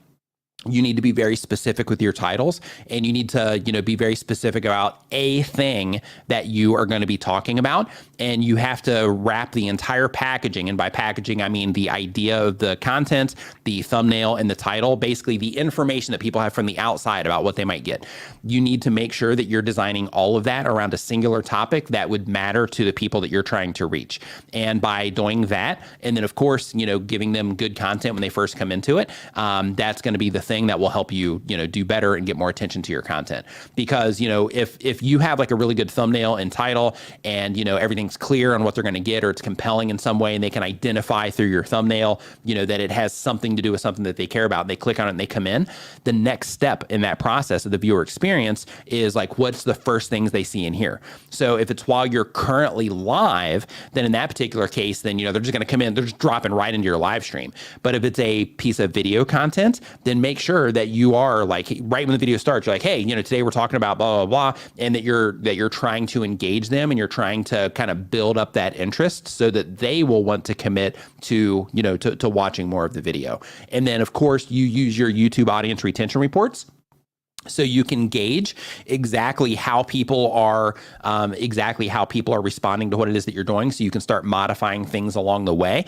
you need to be very specific with your titles, and you need to, be very specific about a thing that you are going to be talking about. And you have to wrap the entire packaging. And by packaging, I mean the idea of the content, the thumbnail, and the title, basically the information that people have from the outside about what they might get. You need to make sure that you're designing all of that around a singular topic that would matter to the people that you're trying to reach. And by doing that, and then of course, giving them good content when they first come into it, that's going to be the thing that will help you, do better and get more attention to your content. Because, if you have like a really good thumbnail and title and, everything's clear on what they're going to get, or it's compelling in some way, and they can identify through your thumbnail, that it has something to do with something that they care about, and they click on it and they come in, the next step in that process of the viewer experience is like, what's the first things they see and hear? So if it's while you're currently live, then in that particular case, then, they're just going to come in, they're just dropping right into your live stream. But if it's a piece of video content, then make sure that you are like, right when the video starts, you're like, hey, today we're talking about blah, blah, blah. And that you're trying to engage them, and you're trying to kind of build up that interest so that they will want to commit to, to watching more of the video. And then of course you use your YouTube audience retention reports, so you can gauge exactly how people are responding to what it is that you're doing. So you can start modifying things along the way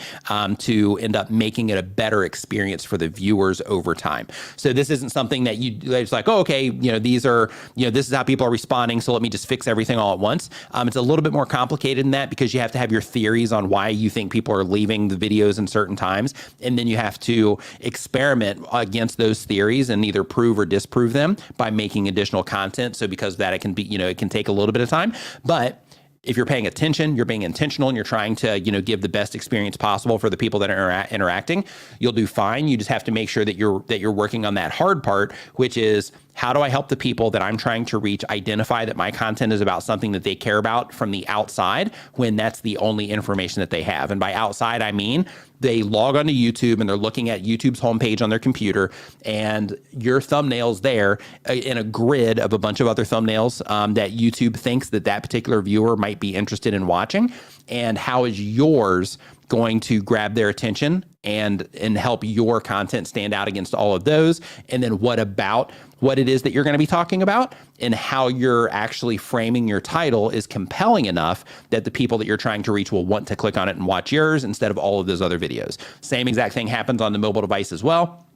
to end up making it a better experience for the viewers over time. So this isn't something that it's like, oh, okay, these are, this is how people are responding, so let me just fix everything all at once. It's a little bit more complicated than that, because you have to have your theories on why you think people are leaving the videos in certain times. And then you have to experiment against those theories and either prove or disprove them by making additional content. So because of that, it can be, it can take a little bit of time, but if you're paying attention, you're being intentional, and you're trying to, give the best experience possible for the people that are interacting, you'll do fine. You just have to make sure that you're working on that hard part, which is, how do I help the people that I'm trying to reach identify that my content is about something that they care about from the outside, when that's the only information that they have? And by outside, I mean, they log onto YouTube and they're looking at YouTube's homepage on their computer, and your thumbnail's there in a grid of a bunch of other thumbnails that YouTube thinks that particular viewer might be interested in watching. And how is yours going to grab their attention and help your content stand out against all of those? And then what about what it is that you're going to be talking about, and how you're actually framing your title is compelling enough that the people that you're trying to reach will want to click on it and watch yours instead of all of those other videos. Same exact thing happens on the mobile device as well.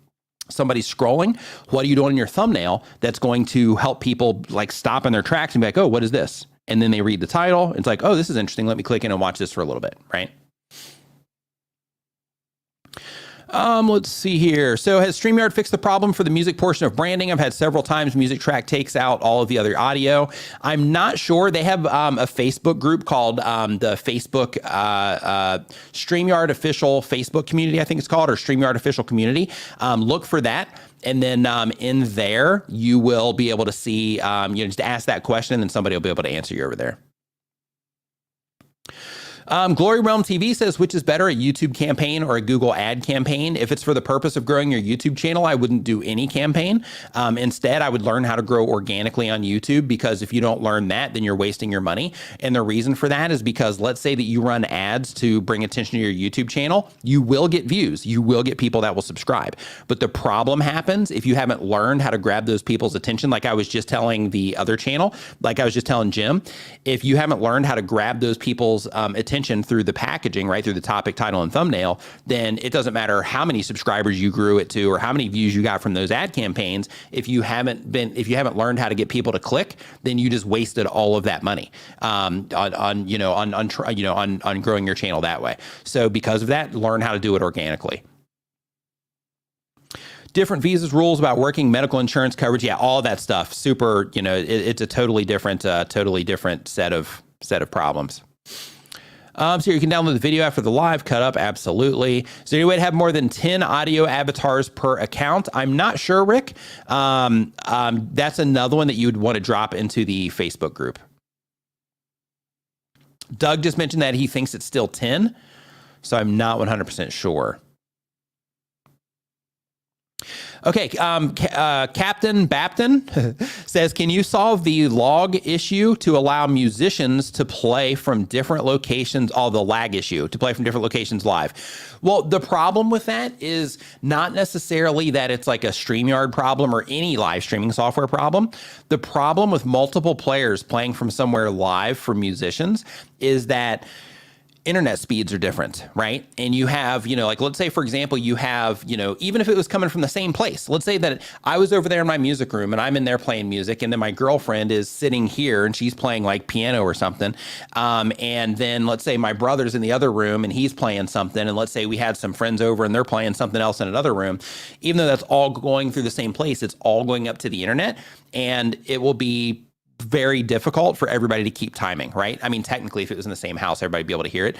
Somebody's scrolling. What are you doing in your thumbnail that's going to help people like stop in their tracks and be like, oh, what is this? And then they read the title. It's like, oh, this is interesting. Let me click in and watch this for a little bit, right? Let's see here. So has StreamYard fixed the problem for the music portion of branding? I've had several times Music Track takes out all of the other audio. I'm not sure. They have a Facebook group called the Facebook StreamYard Official Facebook Community, I think it's called, or StreamYard Official Community. Look for that. And then in there, you will be able to see, just ask that question, and then somebody will be able to answer you over there. Glory Realm TV says, which is better, a YouTube campaign or a Google ad campaign? If it's for the purpose of growing your YouTube channel, I wouldn't do any campaign. Instead, I would learn how to grow organically on YouTube, because if you don't learn that, then you're wasting your money. And the reason for that is because let's say that you run ads to bring attention to your YouTube channel, you will get views, you will get people that will subscribe. But the problem happens if you haven't learned how to grab those people's attention. Like I was just telling the other channel, like I was just telling Jim, if you haven't learned how to grab those people's attention, attention through the packaging, right, through the topic, title, and thumbnail, then it doesn't matter how many subscribers you grew it to or how many views you got from those ad campaigns. If you haven't learned how to get people to click, then you just wasted all of that money on growing your channel that way. So because of that, learn how to do it organically. Different visas rules about working, medical insurance coverage. Yeah, all that stuff. Super, it's a totally different set of problems. So you can download the video after the live cut up. Absolutely. Is there any way to have more than 10 audio avatars per account? I'm not sure, Rick. That's another one that you would want to drop into the Facebook group. Doug just mentioned that he thinks it's still 10. So I'm not 100% sure. Okay, Captain Bapton says, can you solve the log issue to allow musicians to play from different locations, the lag issue, to play from different locations live? Well, the problem with that is not necessarily that it's like a StreamYard problem or any live streaming software problem. The problem with multiple players playing from somewhere live for musicians is that internet speeds are different, right? And you have, let's say, for example, you have, even if it was coming from the same place, let's say that I was over there in my music room and I'm in there playing music, and then my girlfriend is sitting here and she's playing like piano or something. And then let's say my brother's in the other room and he's playing something. And let's say we had some friends over and they're playing something else in another room. Even though that's all going through the same place, it's all going up to the internet, and it will be very difficult for everybody to keep timing, right? I mean, technically, if it was in the same house, everybody'd be able to hear it.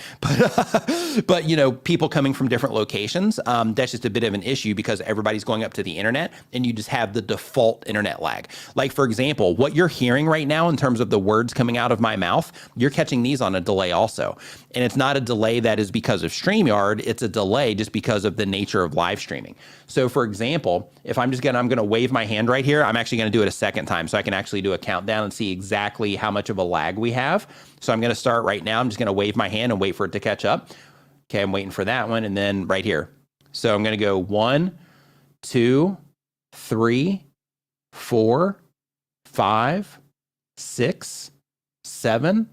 But people coming from different locations, that's just a bit of an issue because everybody's going up to the internet and you just have the default internet lag. Like, for example, what you're hearing right now in terms of the words coming out of my mouth, you're catching these on a delay also. And it's not a delay that is because of StreamYard. It's a delay just because of the nature of live streaming. So, for example, if I'm going to wave my hand right here, I'm actually going to do it a second time so I can actually do a countdown and see exactly how much of a lag we have. So I'm going to start right now. I'm just going to wave my hand and wait for it to catch up. Okay, I'm waiting for that one. And then right here. So I'm going to go 1, 2, 3, 4, 5, 6, 7,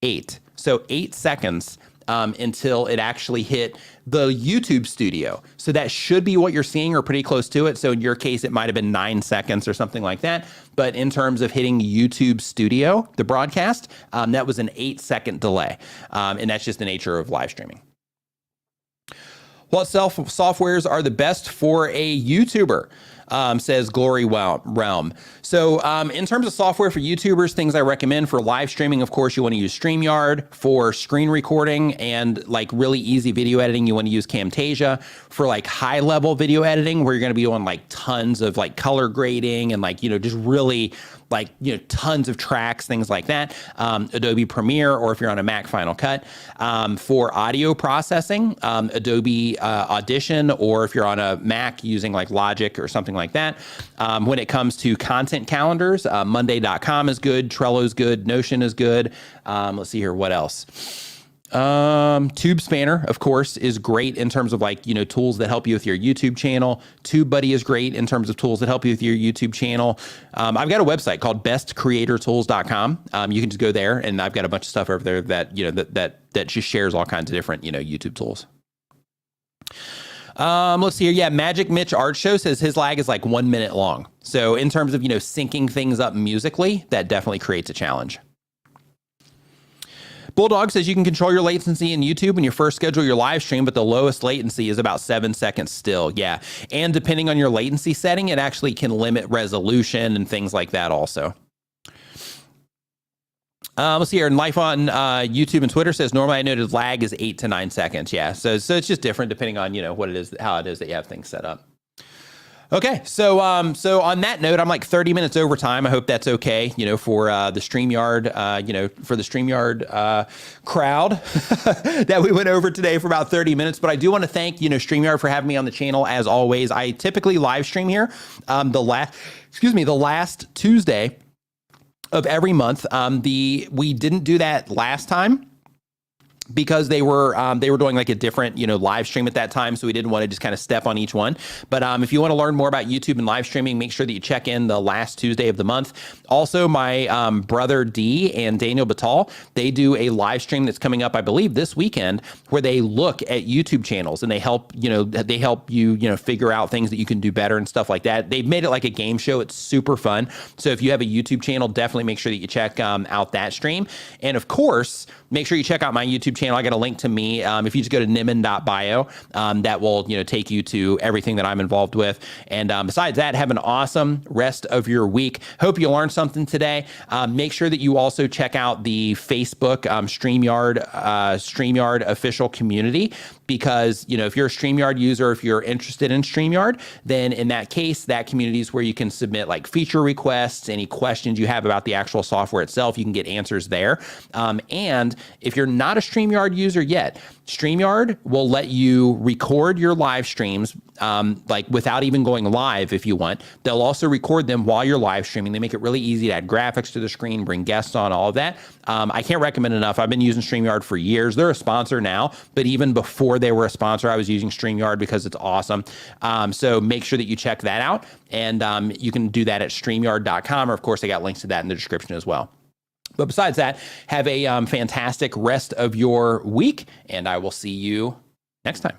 8. So 8 seconds until it actually hit the YouTube studio. So that should be what you're seeing or pretty close to it. So in your case, it might have been 9 seconds or something like that. But in terms of hitting YouTube studio, the broadcast, that was an 8-second delay. And that's just the nature of live streaming. What softwares are the best for a YouTuber? Says Glory Realm. So in terms of software for YouTubers, things I recommend for live streaming, of course, you want to use StreamYard. For screen recording and like really easy video editing, you want to use Camtasia. For like high level video editing, where you're going to be doing like tons of like color grading and like, just really tons of tracks, things like that. Adobe Premiere, or if you're on a Mac, Final Cut. For audio processing, Adobe Audition, or if you're on a Mac using like Logic or something like that. When it comes to content calendars, Monday.com is good, Trello's good, Notion is good. Let's see here, what else? Tube Spanner, of course, is great in terms of tools that help you with your YouTube channel. TubeBuddy is great in terms of tools that help you with your YouTube channel. I've got a website called bestcreatortools.com. You can just go there, and I've got a bunch of stuff over there that, that just shares all kinds of different, YouTube tools. Let's see here. Yeah, Magic Mitch Art Show says his lag is like 1 minute long. So in terms of, syncing things up musically, that definitely creates a challenge. Bulldog says you can control your latency in YouTube when you first schedule your live stream, but the lowest latency is about 7 seconds still. Yeah. And depending on your latency setting, it actually can limit resolution and things like that also. Let's see here. And Life on YouTube and Twitter says normally I noted lag is 8 to 9 seconds. Yeah. So it's just different depending on, what it is, how it is that you have things set up. Okay, so on that note, I'm like 30 minutes over time. I hope that's okay, for the StreamYard, for the StreamYard crowd that we went over today for about 30 minutes. But I do want to thank, StreamYard for having me on the channel as always. I typically live stream here the last Tuesday of every month. We didn't do that last time because they were doing like a different, live stream at that time. So we didn't want to just kind of step on each one. But if you want to learn more about YouTube and live streaming, make sure that you check in the last Tuesday of the month. Also, my brother D and Daniel Batal, they do a live stream that's coming up, I believe, this weekend, where they look at YouTube channels and they help you figure out things that you can do better and stuff like that. They've made it like a game show. It's super fun. So if you have a YouTube channel, definitely make sure that you check out that stream. And of course, make sure you check out my YouTube channel. I got a link to me. If you just go to niman.bio, that will take you to everything that I'm involved with. And besides that, have an awesome rest of your week. Hope you learned something today. Make sure that you also check out the Facebook StreamYard official community, because if you're a StreamYard user, if you're interested in StreamYard, then in that case, that community is where you can submit like feature requests, any questions you have about the actual software itself, you can get answers there. And if you're not a StreamYard user yet, StreamYard will let you record your live streams like without even going live if you want. They'll also record them while you're live streaming. They make it really easy to add graphics to the screen, bring guests on, all of that. I can't recommend enough. I've been using StreamYard for years. They're a sponsor now, but even before they were a sponsor, I was using StreamYard because it's awesome. So make sure that you check that out, and you can do that at StreamYard.com, or of course I got links to that in the description as well. But besides that, have a fantastic rest of your week, and I will see you next time.